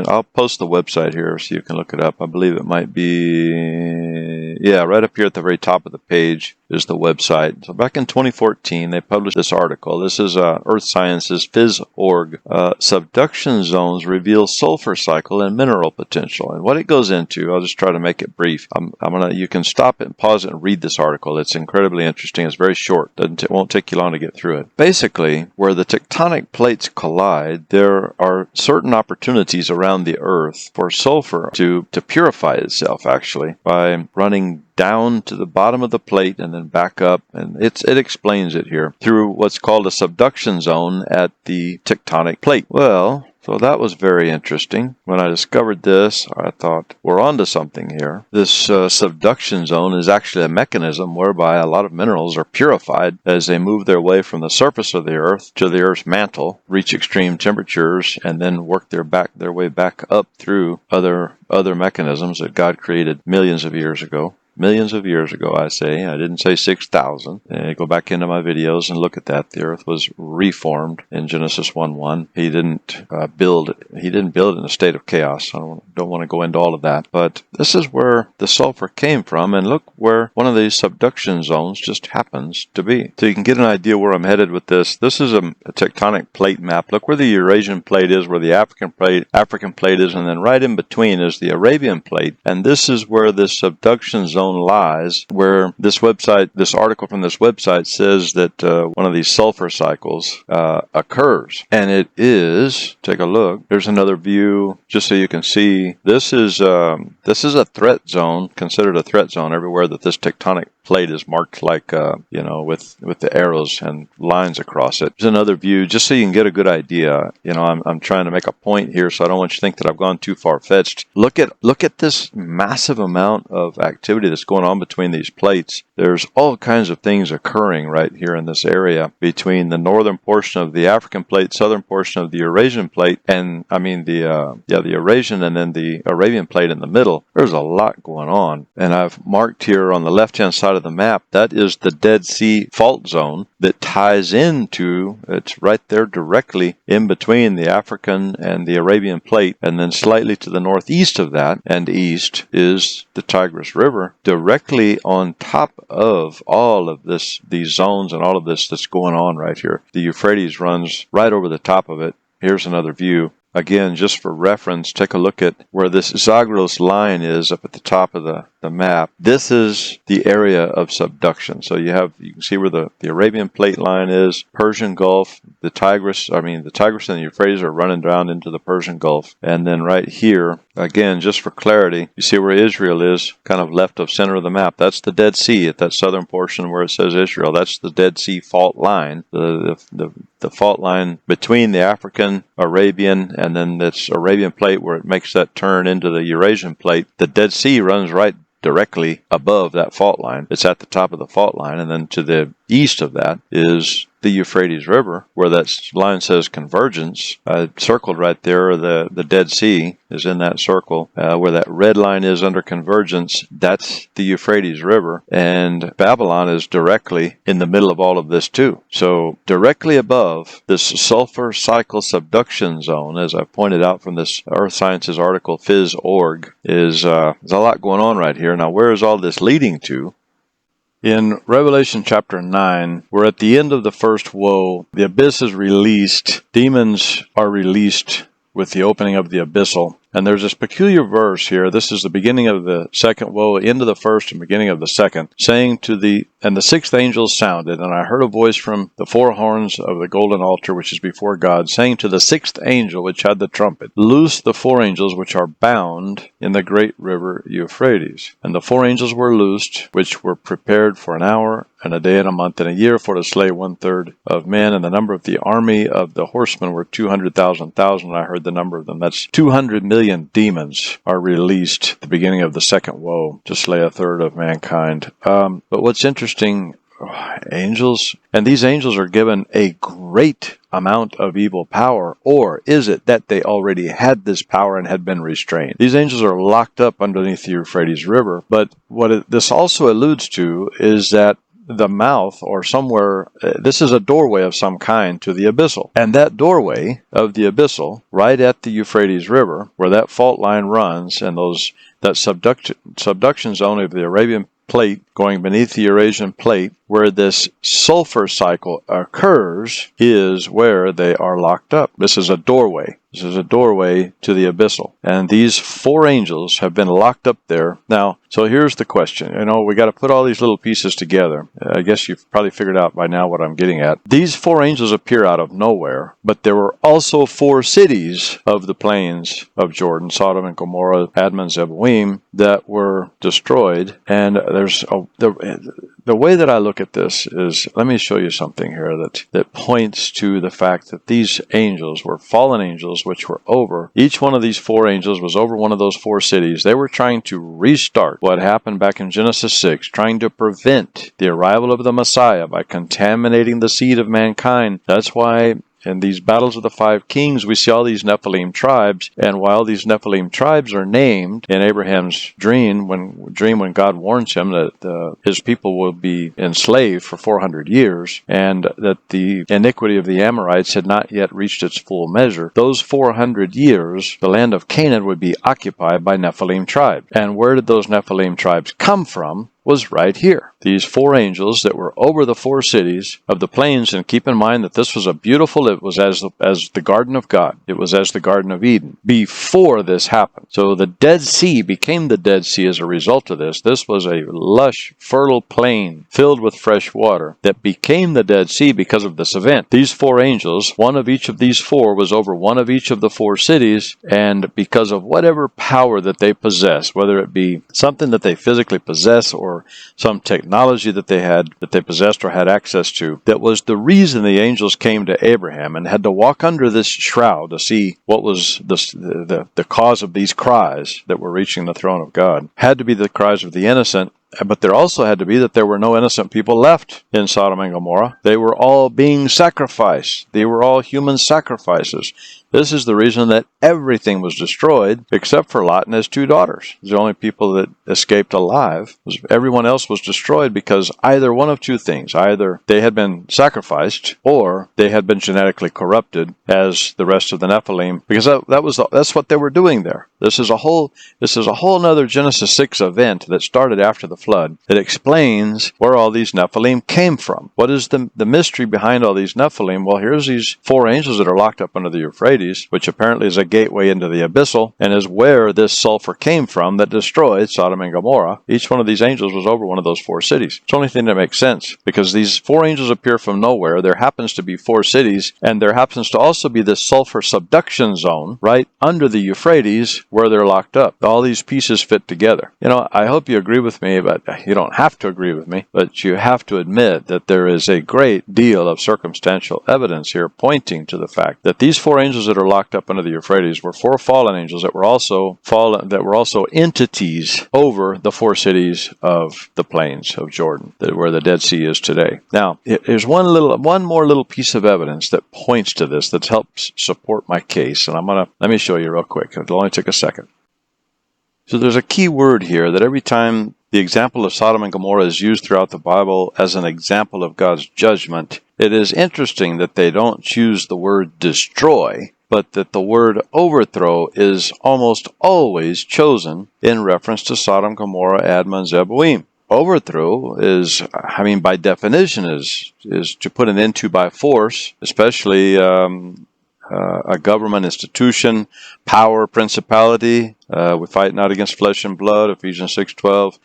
I'll post the website here so you can look it up. I believe it might be, right up here at the very top of the page is the website. So back in 2014, they published this article. This is Earth Sciences phys.org. Subduction zones reveal sulfur cycle and mineral potential. And what it goes into, I'll just try to make it brief. You can stop it and pause it and read this article. It's incredibly interesting. It's very short. It won't take you long to get through it. Basically, where the tectonic plates collide, there are certain opportunities around the Earth for sulfur to purify itself, actually, by running down to the bottom of the plate and then back up, and it explains it here through what's called a subduction zone at the tectonic plate. Well, so that was very interesting. When I discovered this, I thought, we're onto something here. This subduction zone is actually a mechanism whereby a lot of minerals are purified as they move their way from the surface of the Earth to the Earth's mantle, reach extreme temperatures, and then work their way back up through other mechanisms that God created millions of years ago. Millions of years ago, I say. I didn't say 6,000. Go back into my videos and look at that. The earth was reformed in Genesis 1:1. He didn't build it in a state of chaos. I don't want to go into all of that. But this is where the sulfur came from, and look where one of these subduction zones just happens to be. So you can get an idea where I'm headed with this. This is a tectonic plate map. Look where the Eurasian plate is, where the African plate is, and then right in between is the Arabian plate. And this is where this subduction zone lies, where this article from this website says that one of these sulfur cycles occurs. And it is, take a look, there's another view just so you can see. This is a threat zone, considered a threat zone everywhere that this tectonic plate is marked like, with the arrows and lines across it. There's another view just so you can get a good idea. I'm trying to make a point here, so I don't want you to think that I've gone too far-fetched. Look at this massive amount of activity that's going on between these plates. There's all kinds of things occurring right here in this area between the northern portion of the African plate, southern portion of the Eurasian plate, and the Eurasian and then the Arabian plate in the middle. There's a lot going on. And I've marked here on the left-hand side of of the map, that is the Dead Sea fault zone that ties into, it's right there directly in between the African and the Arabian plate, and then slightly to the northeast of that and east is the Tigris River, directly on top of all of these zones and all of this that's going on right here. The Euphrates runs right over the top of it. Here's another view. Again, just for reference, take a look at where this Zagros line is up at the top of the map. This is the area of subduction. So you can see where the Arabian plate line is, Persian Gulf, the Tigris and the Euphrates are running down into the Persian Gulf. And then right here, again, just for clarity, you see where Israel is, kind of left of center of the map. That's the Dead Sea at that southern portion where it says Israel. That's the Dead Sea fault line, the fault line between the African, Arabian, and then this Arabian plate where it makes that turn into the Eurasian plate. The Dead Sea runs right directly above that fault line. It's at the top of the fault line, and then to the east of that is the Euphrates River, where that line says convergence. Circled right there, the Dead Sea is in that circle. Where that red line is under convergence, that's the Euphrates River, and Babylon is directly in the middle of all of this too. So directly above this sulfur cycle subduction zone, as I pointed out from this Earth Sciences article, Phys.org, is there's a lot going on right here. Now, where is all this leading to? In Revelation chapter 9, we're at the end of the first woe. The abyss is released. Demons are released with the opening of the abyssal. And there's this peculiar verse here. This is the beginning of the second woe, end of the first and beginning of the second, saying and the sixth angel sounded, and I heard a voice from the four horns of the golden altar which is before God, saying to the sixth angel which had the trumpet, loose the four angels which are bound in the great river Euphrates. And the four angels were loosed, which were prepared for an hour, and a day, and a month, and a year, for to slay 1/3 of men. And the number of the army of the horsemen were 200,000. I heard the number of them. That's 200 million demons are released at the beginning of the second woe to slay 1/3 of mankind. But what's interesting, angels, and these angels are given a great amount of evil power, or is it that they already had this power and had been restrained? These angels are locked up underneath the Euphrates River, but what this also alludes to is that the mouth, or somewhere, this is a doorway of some kind to the abyssal. And that doorway of the abyssal, right at the Euphrates River, where that fault line runs, and that subduction zone of the Arabian plate going beneath the Eurasian plate, where this sulfur cycle occurs, is where they are locked up. This is a doorway. This is a doorway to the abyssal. And these four angels have been locked up there. Now, so here's the question. We got to put all these little pieces together. I guess you've probably figured out by now what I'm getting at. These four angels appear out of nowhere, but there were also four cities of the plains of Jordan, Sodom and Gomorrah, Admah and Zeboim, that were destroyed. And the way that I look at this is, let me show you something here that points to the fact that these angels were fallen angels, which were over. Each one of these four angels was over one of those four cities. They were trying to restart what happened back in Genesis 6, trying to prevent the arrival of the Messiah by contaminating the seed of mankind. That's why in these battles of the five kings, we see all these Nephilim tribes, and while these Nephilim tribes are named in Abraham's dream when God warns him that his people will be enslaved for 400 years, and that the iniquity of the Amorites had not yet reached its full measure, those 400 years, the land of Canaan would be occupied by Nephilim tribes. And where did those Nephilim tribes come from? Was right here. These four angels that were over the four cities of the plains, and keep in mind that this was it was as the Garden of God. It was as the Garden of Eden before this happened. So the Dead Sea became the Dead Sea as a result of this. This was a lush, fertile plain filled with fresh water that became the Dead Sea because of this event. These four angels, one of each of these four, was over one of each of the four cities, and because of whatever power that they possess, whether it be something that they physically possess or some technology that they possessed or had access to, that was the reason the angels came to Abraham and had to walk under this shroud to see what was the cause of these cries that were reaching the throne of God. Had to be the cries of the innocent, but there also had to be that there were no innocent people left in Sodom and Gomorrah. They were all being sacrificed. They were all human sacrifices. This is the reason that everything was destroyed except for Lot and his 2 daughters. The only people that escaped alive. Everyone else was destroyed because either one of 2 things. Either they had been sacrificed or they had been genetically corrupted as the rest of the Nephilim, because that's what they were doing there. This is a whole nother Genesis 6 event that started after the flood that explains where all these Nephilim came from. What is the mystery behind all these Nephilim? Well, here's these 4 angels that are locked up under the Euphrates, which apparently is a gateway into the abyssal, and is where this sulfur came from that destroyed Sodom and Gomorrah. Each one of these angels was over one of those 4 cities. It's the only thing that makes sense, because these 4 angels appear from nowhere. There happens to be 4 cities, and there happens to also be this sulfur subduction zone right under the Euphrates where they're locked up. All these pieces fit together. I hope you agree with me, but you don't have to agree with me, but you have to admit that there is a great deal of circumstantial evidence here pointing to the fact that these 4 angels that are locked up under the Euphrates were 4 fallen angels that were also entities over the 4 cities of the plains of Jordan, where the Dead Sea is today. Now, there's one more little piece of evidence that points to this, that helps support my case, and let me show you real quick. It'll only take a second. So there's a key word here that every time the example of Sodom and Gomorrah is used throughout the Bible as an example of God's judgment, it is interesting that they don't choose the word destroy, but that the word overthrow is almost always chosen in reference to Sodom, Gomorrah, Admah, and Zeboim. Overthrow is, by definition, is to put an end to by force, especially a government institution, power, principality. We fight not against flesh and blood, Ephesians 6:12.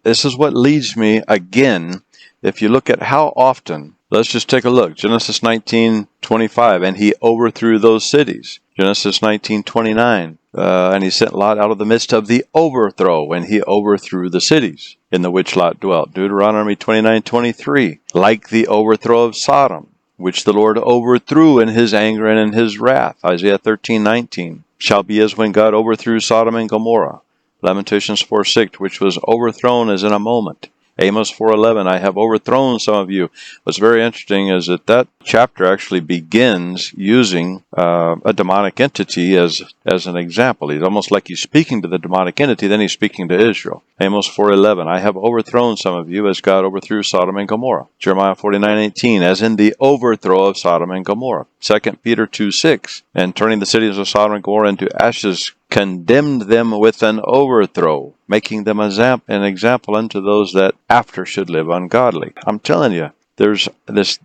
This is what leads me again. If you look at how often, let's just take a look. Genesis 19:25, and he overthrew those cities. Genesis 19:29, and he sent Lot out of the midst of the overthrow, and he overthrew the cities in the which Lot dwelt. Deuteronomy 29:23, like the overthrow of Sodom, which the Lord overthrew in his anger and in his wrath. Isaiah 13:19, shall be as when God overthrew Sodom and Gomorrah. Lamentations 4:6, which was overthrown as in a moment. Amos 4:11, I have overthrown some of you. What's very interesting is that chapter actually begins using a demonic entity as an example. He's almost like he's speaking to the demonic entity, then he's speaking to Israel. Amos 4:11, I have overthrown some of you as God overthrew Sodom and Gomorrah. Jeremiah 49:18, as in the overthrow of Sodom and Gomorrah. 2 Peter 2:6, and turning the cities of Sodom and Gomorrah into ashes, condemned them with an overthrow, making them an example unto those that after should live ungodly. I'm telling you, there's this,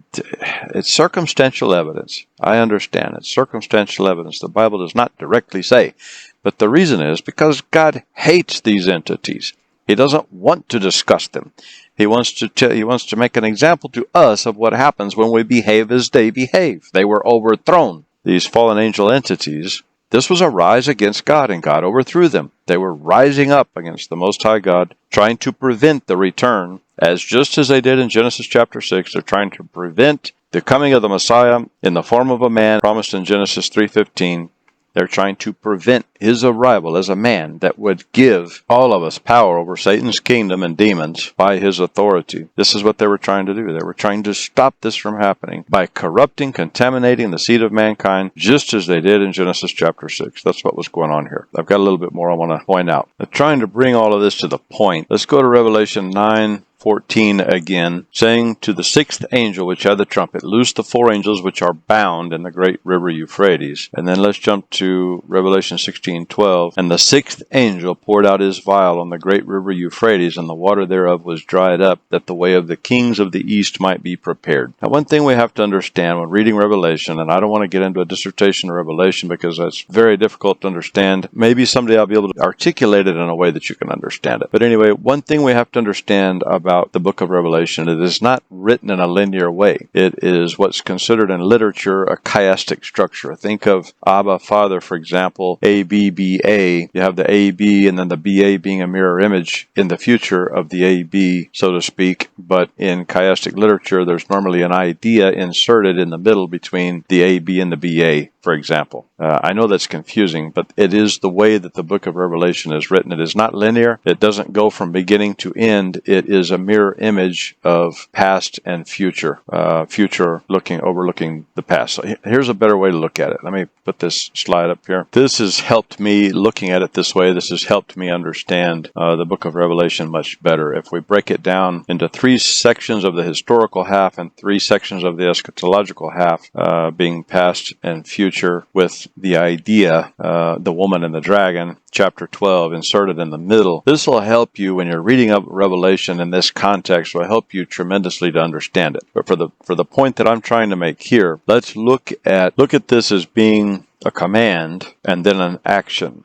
it's circumstantial evidence. I understand it's circumstantial evidence. The Bible does not directly say, but the reason is because God hates these entities. He doesn't want to discuss them. He wants to make an example to us of what happens when we behave as they behave. They were overthrown. These fallen angel entities, this was a rise against God, and God overthrew them. They were rising up against the Most High God, trying to prevent the return, just as they did in Genesis chapter 6. They're trying to prevent the coming of the Messiah in the form of a man promised in Genesis 3:15. They're trying to prevent his arrival as a man that would give all of us power over Satan's kingdom and demons by his authority. This is what they were trying to do. They were trying to stop this from happening by corrupting, contaminating the seed of mankind, just as they did in Genesis chapter 6. That's what was going on here. I've got a little bit more I want to point out. They're trying to bring all of this to the point. Let's go to Revelation 9:14 again, saying to the 6th angel which had the trumpet, loose the 4 angels which are bound in the great river Euphrates. And then let's jump to Revelation 16:12. And the 6th angel poured out his vial on the great river Euphrates, and the water thereof was dried up, that the way of the kings of the east might be prepared. Now, one thing we have to understand when reading Revelation, and I don't want to get into a dissertation of Revelation because that's very difficult to understand. Maybe someday I'll be able to articulate it in a way that you can understand it. But anyway, one thing we have to understand about the book of Revelation, it is not written in a linear way. It is what's considered in literature a chiastic structure. Think of Abba, Father, for example, A, B, B, A. You have the A, B, and then the B, A being a mirror image in the future of the A, B, so to speak. But in chiastic literature, there's normally an idea inserted in the middle between the A, B, and the B, A, for example. I know that's confusing, but it is the way that the book of Revelation is written. It is not linear. It doesn't go from beginning to end. It is a mirror image of past and future, overlooking the past. So here's a better way to look at it. Let me put this slide up here. This has helped me, looking at it this way, this has helped me understand the book of Revelation much better. If we break it down into 3 sections of the historical half and 3 sections of the eschatological half, being past and future, with the idea, the woman and the dragon, chapter 12 inserted in the middle. This will help you when you're reading up Revelation in this context, will help you tremendously to understand it. But for the point that I'm trying to make here, let's look at this as being a command and then an action.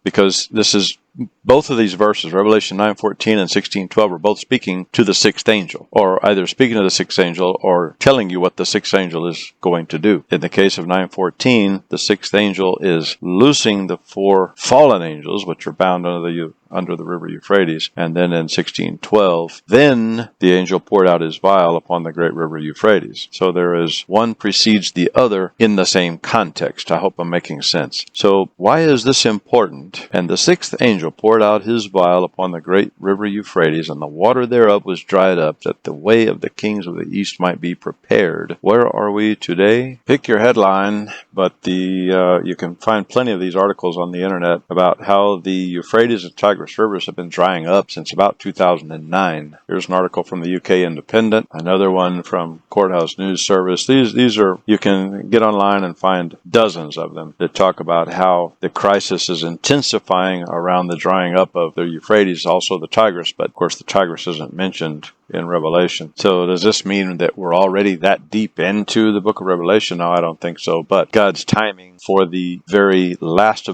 Because this is, both of these verses, Revelation 9:14 and 16:12, are both speaking to the 6th angel, or either speaking to the 6th angel or telling you what the 6th angel is going to do. In the case of 9:14, the 6th angel is loosing the 4 fallen angels, which are bound under the river Euphrates. And then in 16:12, then the angel poured out his vial upon the great river Euphrates. So there is one precedes the other in the same context. I hope I'm making sense. So why is this important? And the 6th angel poured out his vial upon the great river Euphrates, and the water thereof was dried up, that the way of the kings of the east might be prepared. Where are we today? Pick your headline, but you can find plenty of these articles on the internet about how the Euphrates and Tigris rivers have been drying up since about 2009. Here's an article from the UK Independent, another one from Courthouse News Service. These are, you can get online and find dozens of them that talk about how the crisis is intensifying around the drying up of the Euphrates, also the Tigris, but of course the Tigris isn't mentioned in Revelation. So does this mean that we're already that deep into the book of Revelation? No, I don't think so. But God's timing for the very last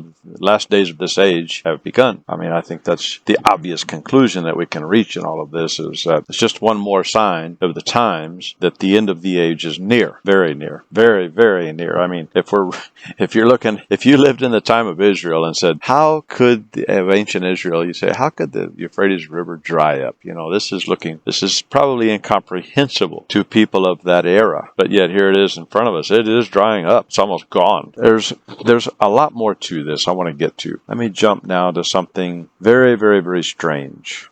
days of this age have begun. I mean, I think that's the obvious conclusion that we can reach in all of this, is that it's just one more sign of the times that the end of the age is near, very near, very, very near. I mean, if you lived in the time of Israel and said, how could of ancient Israel, you say, how could the Euphrates River dry up? You know, this is probably incomprehensible to people of that era, but yet here it is in front of us. It is drying up. It's almost gone. There's a lot more to this I want to get to. Let me jump now to something very, very, very strange.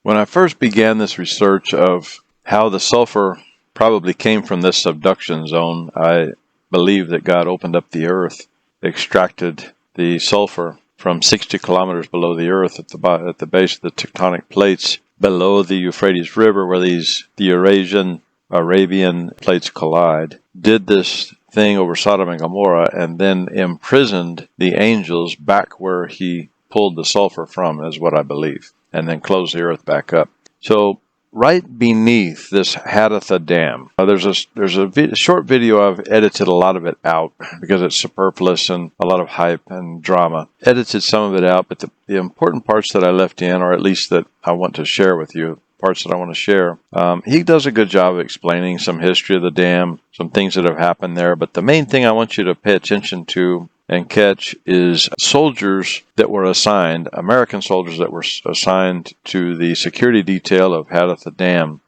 When I first began this research of how the sulfur probably came from this subduction zone, I believe that God opened up the earth, extracted the sulfur from 60 kilometers below the earth at the base of the tectonic plates below the Euphrates River, where the Arabian plates collide, did this thing over Sodom and Gomorrah, and then imprisoned the angels back where he pulled the sulfur from, is what I believe, and then closed the earth back up. So right beneath this Haditha Dam, there's a short video. I've edited a lot of it out because it's superfluous and a lot of hype and drama. Edited some of it out, but the important parts that I left in, or at least that I want to share with you, parts that I want to share, he does a good job of explaining some history of the dam, some things that have happened there. But the main thing I want you to pay attention to and catch is soldiers that were assigned, American soldiers that were assigned to the security detail of Haditha Dam,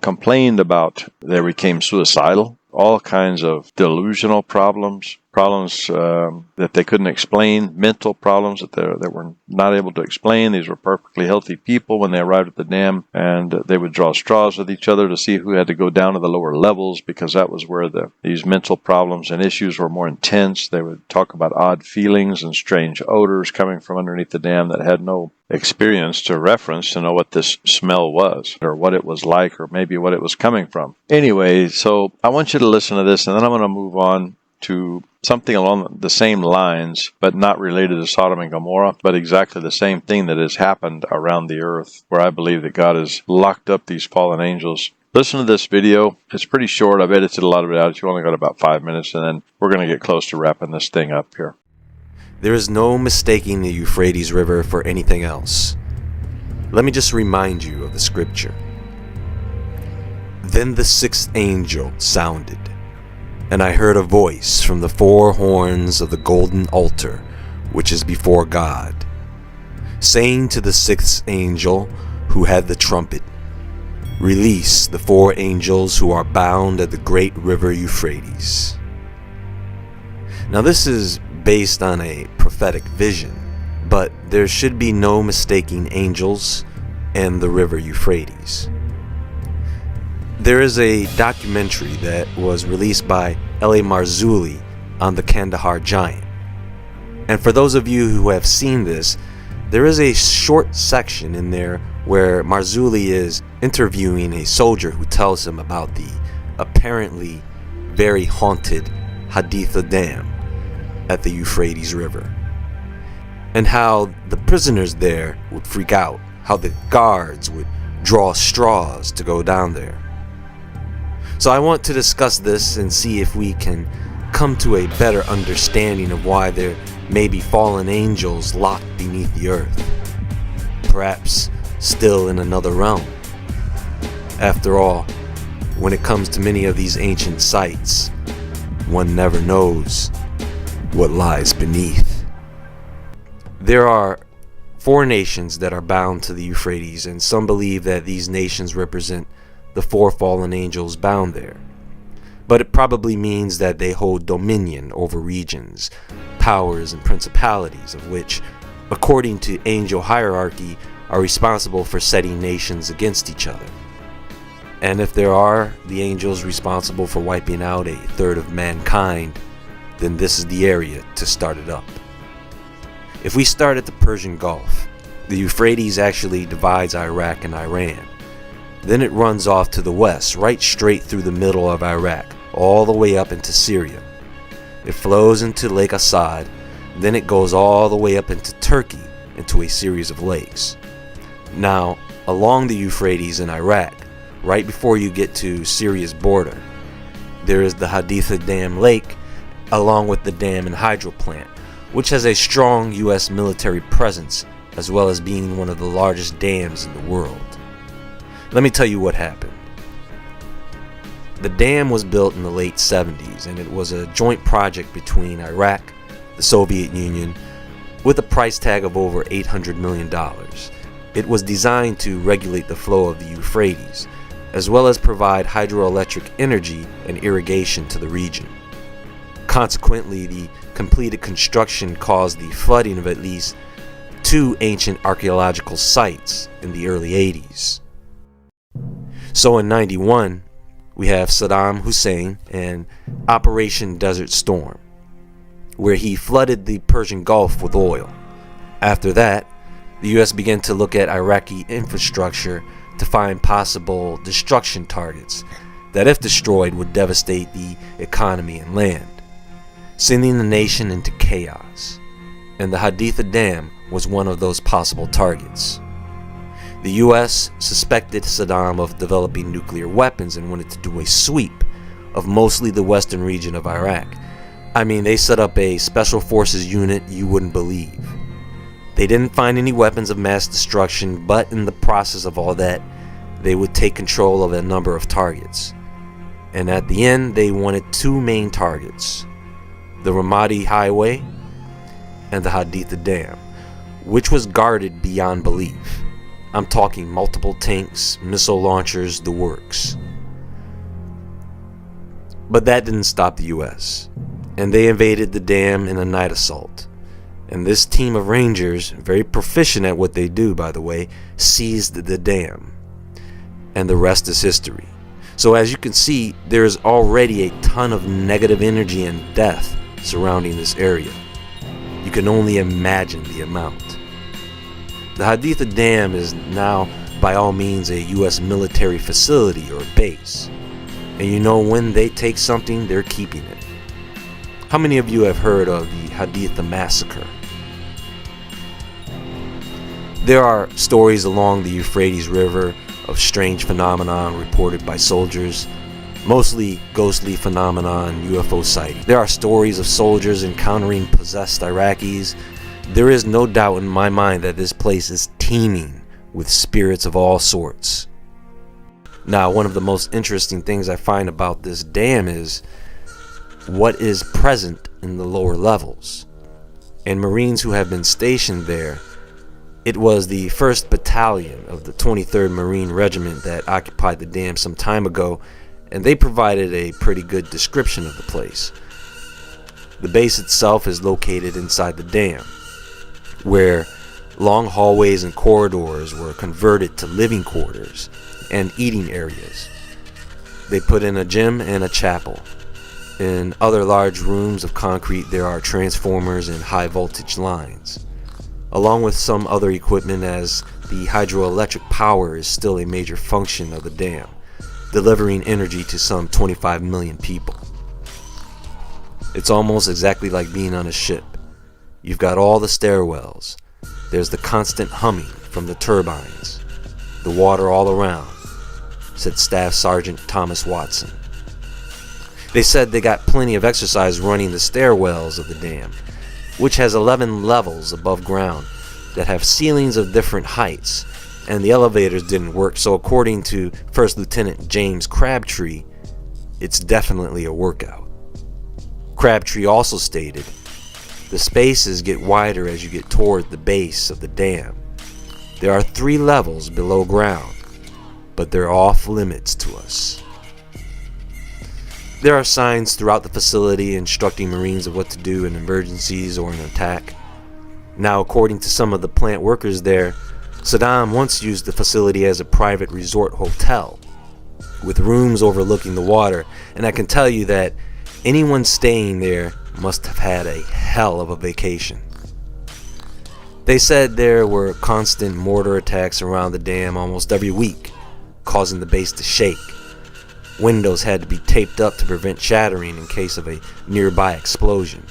complained about they became suicidal, all kinds of delusional problems that they couldn't explain, mental problems that they were not able to explain. These were perfectly healthy people when they arrived at the dam, and they would draw straws with each other to see who had to go down to the lower levels, because that was where these mental problems and issues were more intense. They would talk about odd feelings and strange odors coming from underneath the dam that had no experience to reference to know what this smell was, or what it was like, or maybe what it was coming from. Anyway, so I want you to listen to this, and then I'm going to move on to something along the same lines, but not related to Sodom and Gomorrah, but exactly the same thing that has happened around the earth, where I believe that God has locked up these fallen angels. Listen to this video. It's pretty short. I've edited a lot of it out. You only got about 5 minutes, and then we're going to get close to wrapping this thing up here. There is no mistaking the Euphrates River for anything else. Let me just remind you of the scripture. Then the 6th angel sounded, and I heard a voice from the 4 horns of the golden altar, which is before God, saying to the 6th angel who had the trumpet, Release the 4 angels who are bound at the great river Euphrates. Now this is based on a prophetic vision, but there should be no mistaking angels and the river Euphrates. There is a documentary that was released by L.A. Marzulli on the Kandahar Giant. And for those of you who have seen this, there is a short section in there where Marzulli is interviewing a soldier who tells him about the apparently very haunted Haditha Dam at the Euphrates River, and how the prisoners there would freak out, how the guards would draw straws to go down there. So I want to discuss this and see if we can come to a better understanding of why there may be fallen angels locked beneath the earth, perhaps still in another realm. After all, when it comes to many of these ancient sites, one never knows what lies beneath. There are 4 nations that are bound to the Euphrates, and some believe that these nations represent the 4 fallen angels bound there. But it probably means that they hold dominion over regions, powers, and principalities of which, according to angel hierarchy, are responsible for setting nations against each other. And if there are the angels responsible for wiping out a third of mankind, then this is the area to start it up. If we start at the Persian Gulf, the Euphrates actually divides Iraq and Iran. Then it runs off to the west, right straight through the middle of Iraq, all the way up into Syria. It flows into Lake Assad, then it goes all the way up into Turkey, into a series of lakes. Now, along the Euphrates in Iraq, right before you get to Syria's border, there is the Haditha Dam Lake, along with the dam and hydro plant, which has a strong U.S. military presence, as well as being one of the largest dams in the world. Let me tell you what happened. The dam was built in the late 70s, and it was a joint project between Iraq, the Soviet Union, with a price tag of over $800 million. It was designed to regulate the flow of the Euphrates, as well as provide hydroelectric energy and irrigation to the region. Consequently, the completed construction caused the flooding of at least 2 ancient archaeological sites in the early 80s. So in 91, we have Saddam Hussein and Operation Desert Storm, where he flooded the Persian Gulf with oil. After that, the US began to look at Iraqi infrastructure to find possible destruction targets that, if destroyed, would devastate the economy and land, sending the nation into chaos. And the Haditha Dam was one of those possible targets. The US suspected Saddam of developing nuclear weapons and wanted to do a sweep of mostly the western region of Iraq. I mean, they set up a special forces unit you wouldn't believe. They didn't find any weapons of mass destruction, but in the process of all that, they would take control of a number of targets. And at the end, they wanted 2 main targets: the Ramadi Highway and the Haditha Dam, which was guarded beyond belief. I'm talking multiple tanks, missile launchers, the works. But that didn't stop the US, and they invaded the dam in a night assault. And this team of Rangers, very proficient at what they do by the way, seized the dam. And the rest is history. So as you can see, there is already a ton of negative energy and death surrounding this area. You can only imagine the amount. The Haditha Dam is now by all means a US military facility or base. And you know, when they take something, they're keeping it. How many of you have heard of the Haditha Massacre? There are stories along the Euphrates River of strange phenomena reported by soldiers, mostly ghostly phenomena and UFO sightings. There are stories of soldiers encountering possessed Iraqis. There is no doubt in my mind that this place is teeming with spirits of all sorts. Now, one of the most interesting things I find about this dam is what is present in the lower levels. And Marines who have been stationed there, it was the 1st Battalion of the 23rd Marine Regiment that occupied the dam some time ago, and they provided a pretty good description of the place. The base itself is located inside the dam, where Long hallways and corridors were converted to living quarters and eating areas. They put in a gym and a chapel. In other large rooms of concrete, there are transformers and high voltage lines, along with some other equipment, as the hydroelectric power is still a major function of the dam, delivering energy to some 25 million people. It's almost exactly like being on a ship. You've got all the stairwells. There's the constant humming from the turbines. The water all around, said Staff Sergeant Thomas Watson. They said they got plenty of exercise running the stairwells of the dam, which has 11 levels above ground that have ceilings of different heights, and the elevators didn't work, so according to First Lieutenant James Crabtree, it's definitely a workout. Crabtree also stated, the spaces get wider as you get toward the base of the dam. There are 3 levels below ground, but they're off limits to us. There are signs throughout the facility instructing Marines of what to do in emergencies or an attack. Now, according to some of the plant workers there, Saddam once used the facility as a private resort hotel with rooms overlooking the water, and I can tell you that anyone staying there must have had a hell of a vacation. They said there were constant mortar attacks around the dam almost every week, causing the base to shake. Windows had to be taped up to prevent shattering in case of a nearby explosion.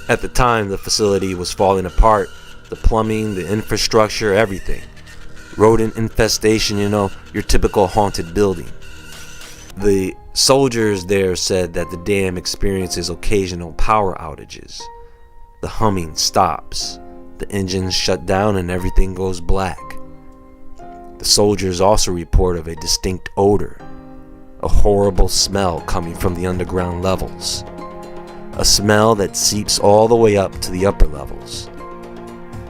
At the time, the facility was falling apart. The plumbing, the infrastructure, everything. Rodent infestation, your typical haunted building. The soldiers there said that the dam experiences occasional power outages. The humming stops. The engines shut down and everything goes black. The soldiers also report of a distinct odor, a horrible smell coming from the underground levels, a smell that seeps all the way up to the upper levels.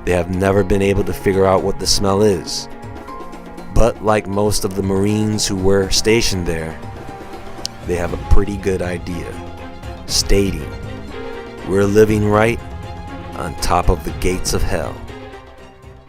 They have never been able to figure out what the smell is, but like most of the Marines who were stationed there, they have a pretty good idea, stating, "We're living right on top of the gates of hell."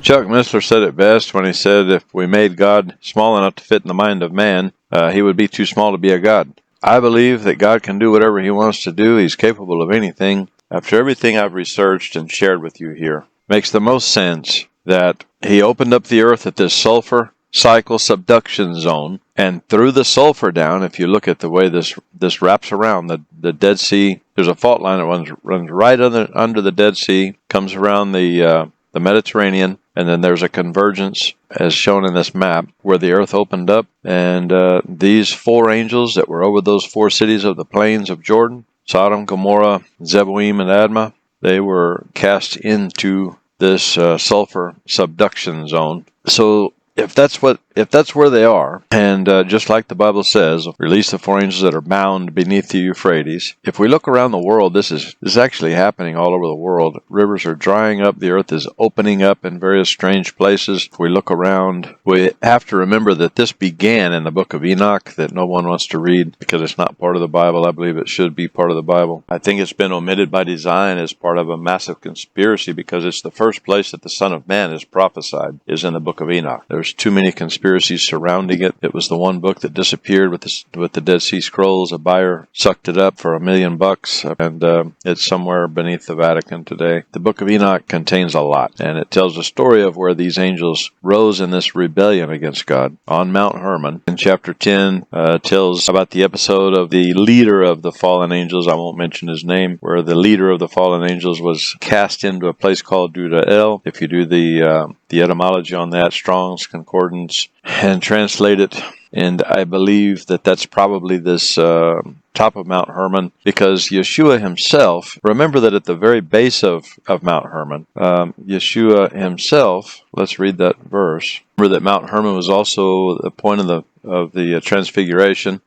Chuck Missler said it best when he said if we made God small enough to fit in the mind of man, he would be too small to be a God. I believe that God can do whatever he wants to do. He's capable of anything. After everything I've researched and shared with you here, makes the most sense that he opened up the earth at this sulfur cycle subduction zone and threw the sulfur down. If you look at the way this wraps around the Dead Sea, there's a fault line that runs right under the Dead Sea, comes around the Mediterranean, and then there's a convergence, as shown in this map, where the earth opened up, and these 4 angels that were over those 4 cities of the plains of Jordan, Sodom, Gomorrah, Zeboim, and Admah, they were cast into this sulfur subduction zone. So if that's where they are, and just like the Bible says, release the 4 angels that are bound beneath the Euphrates. If we look around the world, this is actually happening all over the world. Rivers are drying up. The earth is opening up in various strange places. If we look around, we have to remember that this began in the book of Enoch, that no one wants to read because it's not part of the Bible. I believe it should be part of the Bible. I think it's been omitted by design as part of a massive conspiracy, because it's the first place that the Son of Man is prophesied, is in the book of Enoch. There's too many conspiracies surrounding it. It was the one book that disappeared with the Dead Sea Scrolls. A buyer sucked it up for $1 million, and it's somewhere beneath the Vatican today. The book of Enoch contains a lot, and it tells the story of where these angels rose in this rebellion against God on Mount Hermon. In chapter 10, tells about the episode of the leader of the fallen angels. I won't mention his name, where the leader of the fallen angels was cast into a place called Duda-El. If you do the etymology on that, Strong's Concordance, and translate it, and I believe that that's probably this top of Mount Hermon, because Yeshua himself, remember that at the very base of Mount Hermon, Yeshua himself, let's read that verse. Remember that Mount Hermon was also the point of the Transfiguration.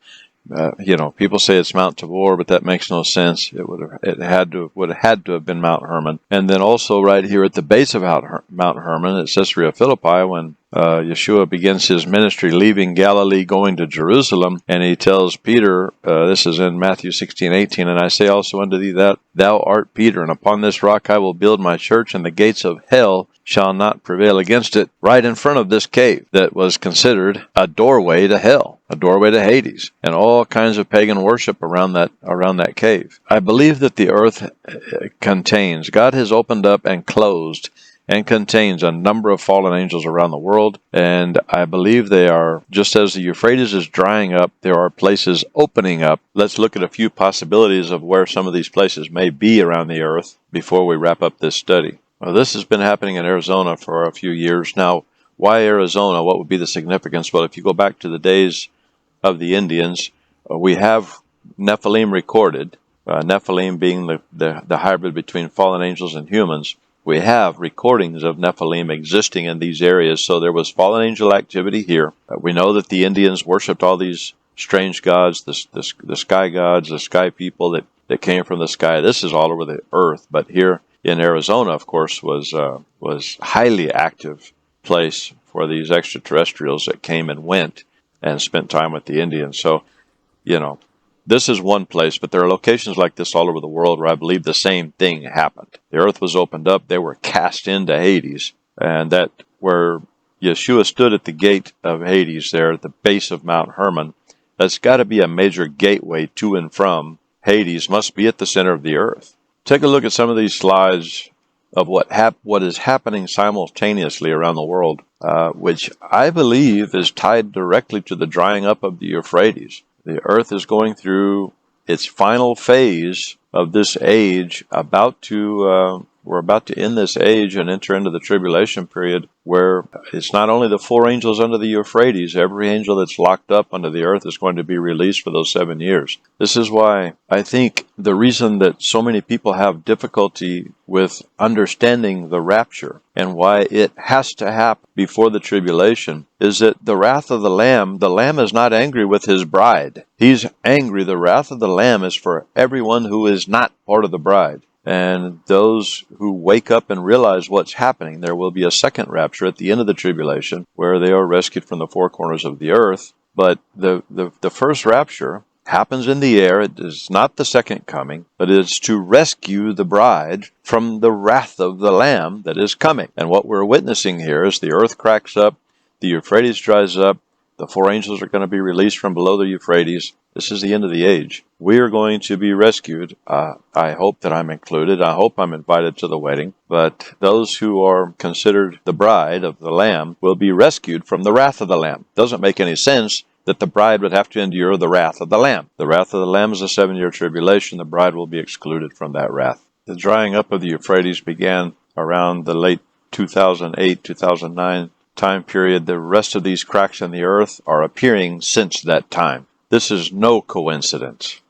People say it's Mount Tabor, but that makes no sense. Would have had to have been Mount Hermon. And then also right here at the base of Mount Hermon at Caesarea Philippi, when Yeshua begins his ministry, leaving Galilee, going to Jerusalem, and he tells Peter, this is in Matthew 16:18, and I say also unto thee that thou art Peter, and upon this rock I will build my church, and the gates of hell shall not prevail against it, right in front of this cave that was considered a doorway to hell, a doorway to Hades, and all kinds of pagan worship around that cave. I believe that the earth contains, God has opened up and closed and contains a number of fallen angels around the world, and I believe they are, just as the Euphrates is drying up, there are places opening up. Let's look at a few possibilities of where some of these places may be around the earth before we wrap up this study. Well, this has been happening in Arizona for a few years now. Why Arizona? What would be the significance? Well, if you go back to the days of the Indians, we have Nephilim recorded, Nephilim being the hybrid between fallen angels and humans. We have recordings of Nephilim existing in these areas, so there was fallen angel activity here. We know that the Indians worshipped all these strange gods, the sky gods, the sky people that came from the sky. This is all over the earth, but here in Arizona, of course, was highly active place for these extraterrestrials that came and went and spent time with the Indians. So, this is one place, but there are locations like this all over the world where I believe the same thing happened. The earth was opened up, they were cast into Hades, and that where Yeshua stood at the gate of Hades there at the base of Mount Hermon, that's got to be a major gateway to and from Hades, must be at the center of the earth. Take a look at some of these slides of what is happening simultaneously around the world, which I believe is tied directly to the drying up of the Euphrates. The earth is going through its final phase of this age, we're about to end this age and enter into the tribulation period, where it's not only the 4 angels under the Euphrates, every angel that's locked up under the earth is going to be released for those 7 years. This is why I think the reason that so many people have difficulty with understanding the rapture and why it has to happen before the tribulation is that the wrath of the Lamb is not angry with his bride. He's angry. The wrath of the Lamb is for everyone who is not part of the bride. And those who wake up and realize what's happening, there will be a second rapture at the end of the tribulation where they are rescued from the 4 corners of the earth. But the first rapture happens in the air. It is not the second coming, but it is to rescue the bride from the wrath of the Lamb that is coming. And what we're witnessing here is the earth cracks up, the Euphrates dries up, the 4 angels are going to be released from below the Euphrates. This is the end of the age. We are going to be rescued. I hope that I'm included. I hope I'm invited to the wedding. But those who are considered the bride of the Lamb will be rescued from the wrath of the Lamb. Doesn't make any sense that the bride would have to endure the wrath of the Lamb. The wrath of the Lamb is a 7-year tribulation. The bride will be excluded from that wrath. The drying up of the Euphrates began around the late 2008, 2009 time period. The rest of these cracks in the earth are appearing since that time. This is no coincidence.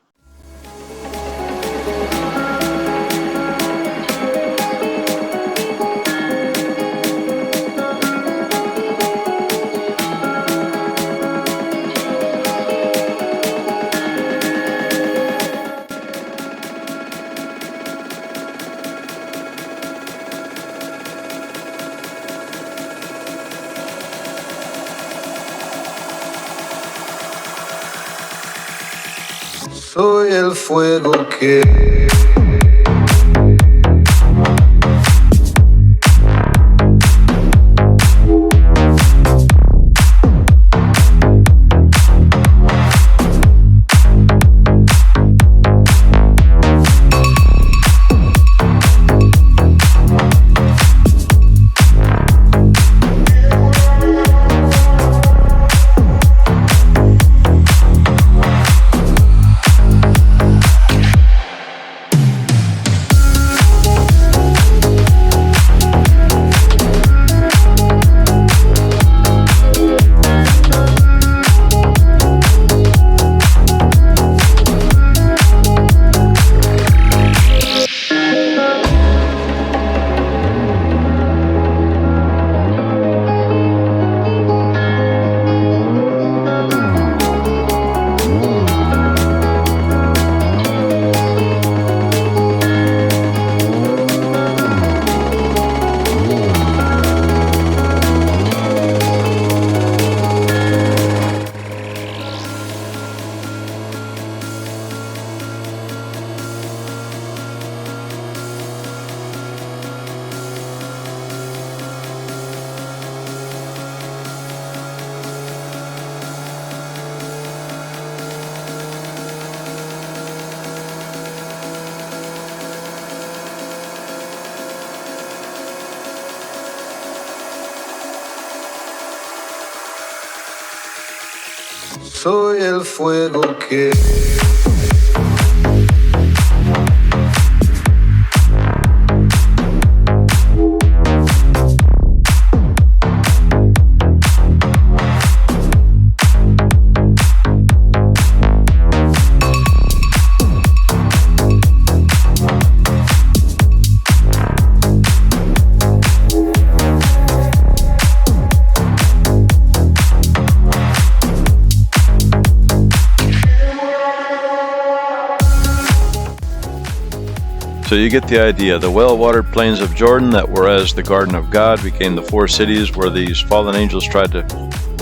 Soy el fuego que Soy el fuego que So you get the idea. The well-watered plains of Jordan that were as the garden of God became the four cities where these fallen angels tried to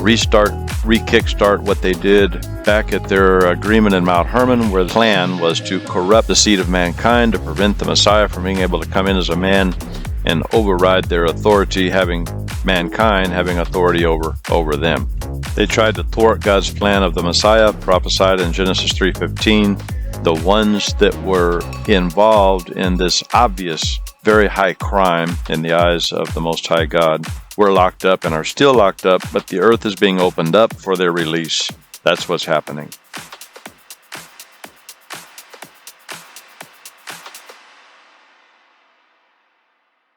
re-kickstart what they did back at their agreement in Mount Hermon, where the plan was to corrupt the seed of mankind to prevent the Messiah from being able to come in as a man and override their authority, having mankind having authority over them. They tried to thwart God's plan of the Messiah, prophesied in Genesis 3:15. The ones that were involved in this obvious, very high crime in the eyes of the Most High God were locked up and are still locked up, but the earth is being opened up for their release. That's what's happening.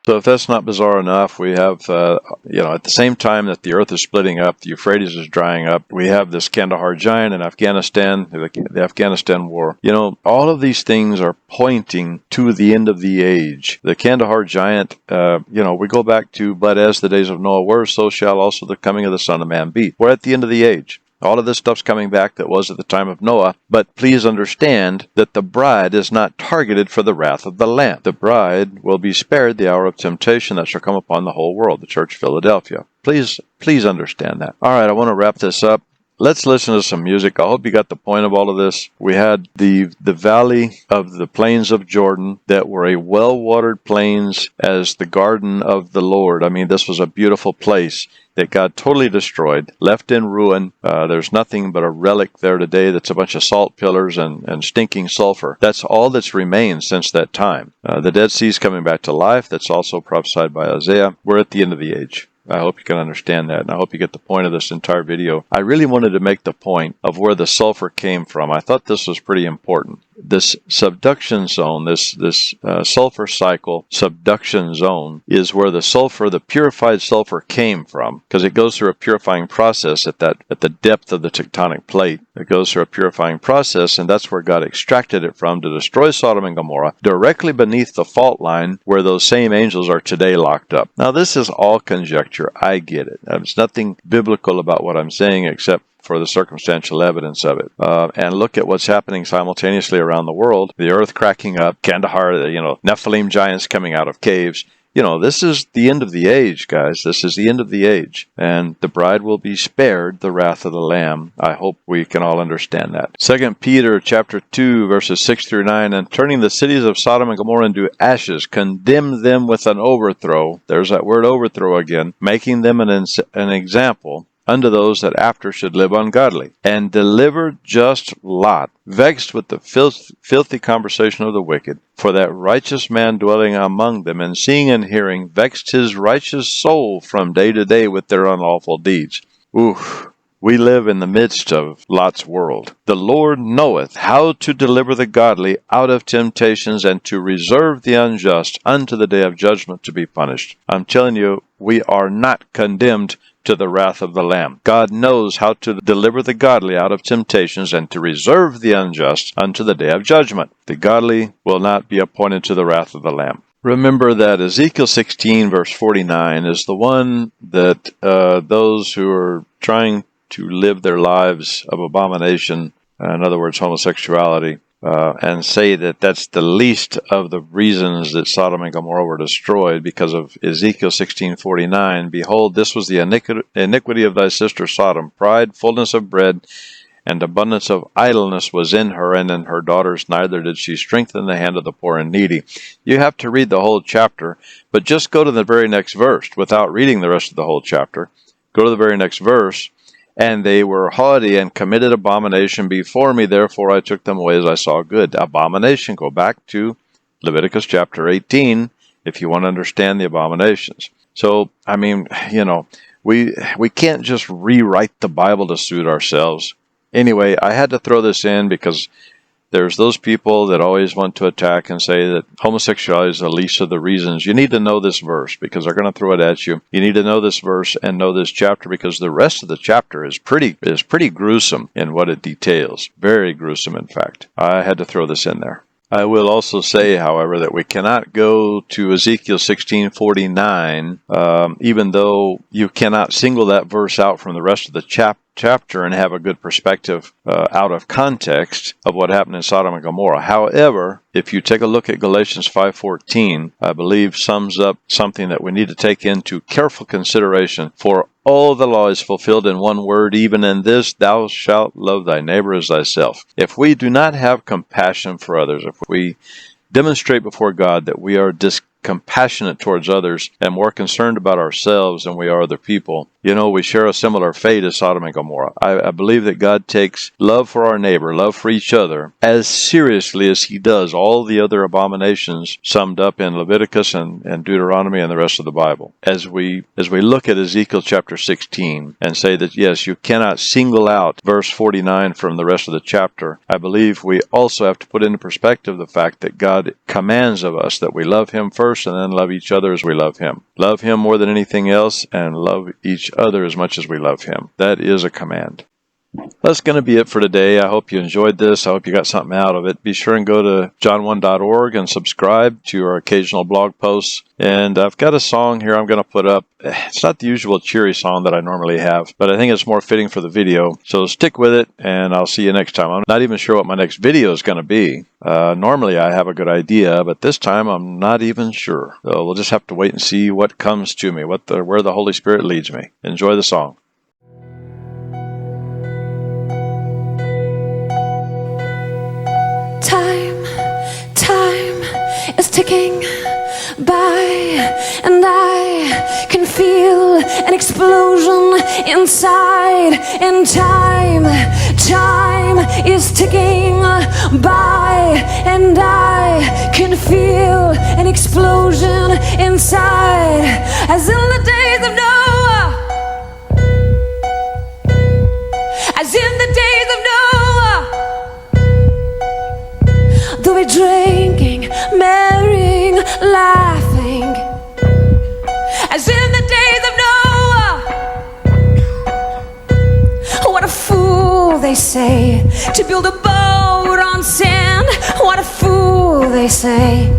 So if that's not bizarre enough, we have, at the same time that the earth is splitting up, the Euphrates is drying up, we have this Kandahar giant in Afghanistan, the Afghanistan war. All of these things are pointing to the end of the age. The Kandahar giant, we go back to, but as the days of Noah were, so shall also the coming of the Son of Man be. We're at the end of the age. All of this stuff's coming back that was at the time of Noah, but please understand that the bride is not targeted for the wrath of the Lamb. The bride will be spared the hour of temptation that shall come upon the whole world, the Church of Philadelphia. Please understand that. All right, I want to wrap this up. Let's listen to some music. I hope you got the point of all of this. We had the valley of the plains of Jordan that were a well-watered plains as the garden of the Lord. I mean, this was a beautiful place that God totally destroyed, left in ruin. There's nothing but a relic there today that's a bunch of salt pillars and stinking sulfur. That's all that's remained since that time. The Dead Sea's coming back to life. That's also prophesied by Isaiah. We're at the end of the age. I hope you can understand that, and I hope you get the point of this entire video. I really wanted to make the point of where the sulfur came from. I thought this was pretty important. This subduction zone, this sulfur cycle subduction zone, is where the sulfur, the purified sulfur, came from, because it goes through a purifying process at the depth of the tectonic plate. It goes through a purifying process, and that's where God extracted it from to destroy Sodom and Gomorrah, directly beneath the fault line where those same angels are today locked up. Now, this is all conjecture. I get it. There's nothing biblical about what I'm saying except for the circumstantial evidence of it. And look at what's happening simultaneously around the world. The earth cracking up, Kandahar, Nephilim giants coming out of caves. This is the end of the age, guys. This is the end of the age. And the bride will be spared the wrath of the Lamb. I hope we can all understand that. 2 Peter chapter 2, verses 6 through 9, and turning the cities of Sodom and Gomorrah into ashes, condemned them with an overthrow. There's that word overthrow again. Making them an example unto those that after should live ungodly, and delivered just Lot, vexed with the filthy conversation of the wicked. For that righteous man dwelling among them, and seeing and hearing, vexed his righteous soul from day to day with their unlawful deeds. We live in the midst of Lot's world. The Lord knoweth how to deliver the godly out of temptations, and to reserve the unjust unto the day of judgment to be punished. I'm telling you, we are not condemned to the wrath of the Lamb. God knows how to deliver the godly out of temptations and to reserve the unjust unto the day of judgment. The godly will not be appointed to the wrath of the Lamb. Remember that Ezekiel 16, verse 49, is the one that those who are trying to live their lives of abomination, in other words, homosexuality, and say that that's the least of the reasons that Sodom and Gomorrah were destroyed because of Ezekiel 16:49. Behold, this was the iniquity of thy sister Sodom. Pride, fullness of bread, and abundance of idleness was in her, and in her daughters neither did she strengthen the hand of the poor and needy. You have to read the whole chapter, but just go to the very next verse without reading the rest of the whole chapter. Go to the very next verse. And they were haughty and committed abomination before me, therefore I took them away as I saw good. Abomination. Go back to Leviticus chapter 18 if you want to understand the abominations. So, we can't just rewrite the Bible to suit ourselves. Anyway, I had to throw this in because there's those people that always want to attack and say that homosexuality is the least of the reasons. You need to know this verse because they're going to throw it at you. You need to know this verse and know this chapter because the rest of the chapter is pretty gruesome in what it details. Very gruesome, in fact. I had to throw this in there. I will also say, however, that we cannot go to Ezekiel 16:49, even though you cannot single that verse out from the rest of the chapter and have a good perspective out of context of what happened in Sodom and Gomorrah. However, if you take a look at Galatians 5:14, I believe sums up something that we need to take into careful consideration. For all the law is fulfilled in one word, even in this, thou shalt love thy neighbor as thyself. If we do not have compassion for others, if we demonstrate before God that we are compassionate towards others and more concerned about ourselves than we are other people, we share a similar fate as Sodom and Gomorrah. I believe that God takes love for our neighbor, love for each other, as seriously as he does all the other abominations summed up in Leviticus and Deuteronomy and the rest of the Bible. As we look at Ezekiel chapter 16 and say that, yes, you cannot single out verse 49 from the rest of the chapter, I believe we also have to put into perspective the fact that God commands of us that we love him first and then love each other as we love him. Love him more than anything else and love each other as much as we love him. That is a command. That's going to be it for today. I hope you enjoyed this. I hope you got something out of it. Be sure and go to john1.org and subscribe to our occasional blog posts. And I've got a song here I'm going to put up. It's not the usual cheery song that I normally have, but I think it's more fitting for the video. So stick with it, and I'll see you next time. I'm not even sure what my next video is going to be. Normally I have a good idea, but this time I'm not even sure. So we'll just have to wait and see what comes to me, where the Holy Spirit leads me. Enjoy the song. Time is ticking by, and I can feel an explosion inside. And time is ticking by, and I can feel an explosion inside. As in the days of Noah, as in the days of Noah, they'll be drinking, marrying, laughing, as in the days of Noah. What a fool, they say, to build a boat on sand. What a fool, they say.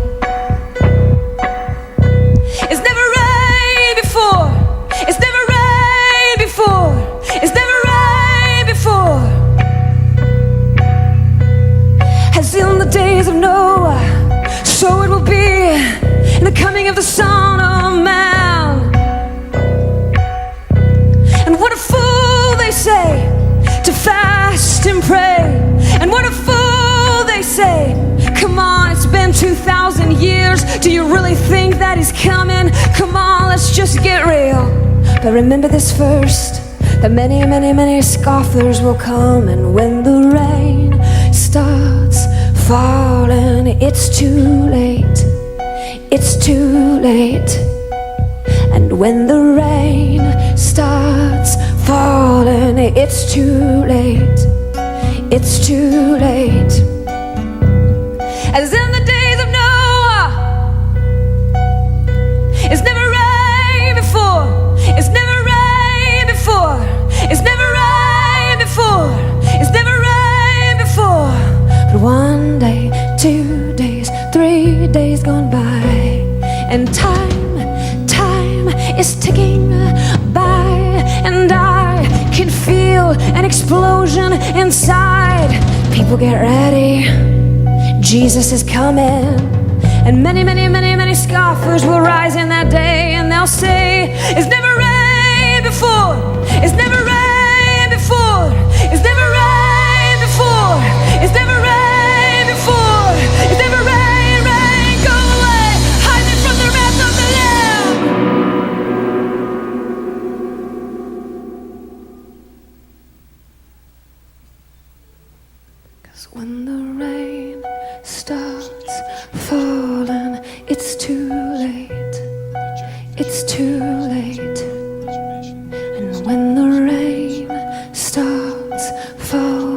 It's never rained before. It's never rained before. It's never rained before. As in the days of Noah, so it will be in the coming of the Son of Man. And what a fool, they say, to fast and pray. And what a fool, they say, come on, it's been 2,000 years. Do you really think that he's coming? Come on, let's just get real. But remember this first, that many, many, many scoffers will come. And when the rain starts falling, it's too late. It's too late. And when the rain starts falling, it's too late. It's too late. As in the days of Noah, it's never rained before. It's never rained before. It's never rained before. It's never rained before. But one day, 2 days, 3 days gone by, and time is ticking by, and I can feel an explosion inside. People get ready, Jesus is coming. And many, many, many, many scoffers will rise in that day, and they'll say, it's never rained before. It's never rained before. It's never rained before. It's never rained before. It's never rained, rain, go away. Hide me from the wrath of the Lamb. 'Cause when the rain starts falling, it's too late. It's too late. And when the rain starts falling,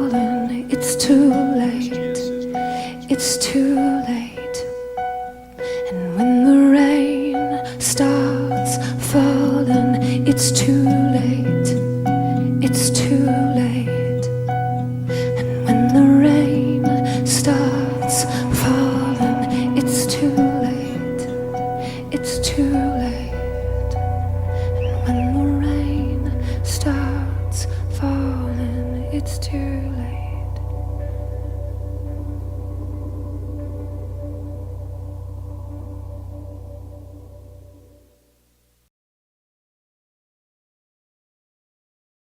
starts falling, it's too late. It's too late. And when the rain starts falling, it's too late. It's too late. And when the rain starts falling, it's too late.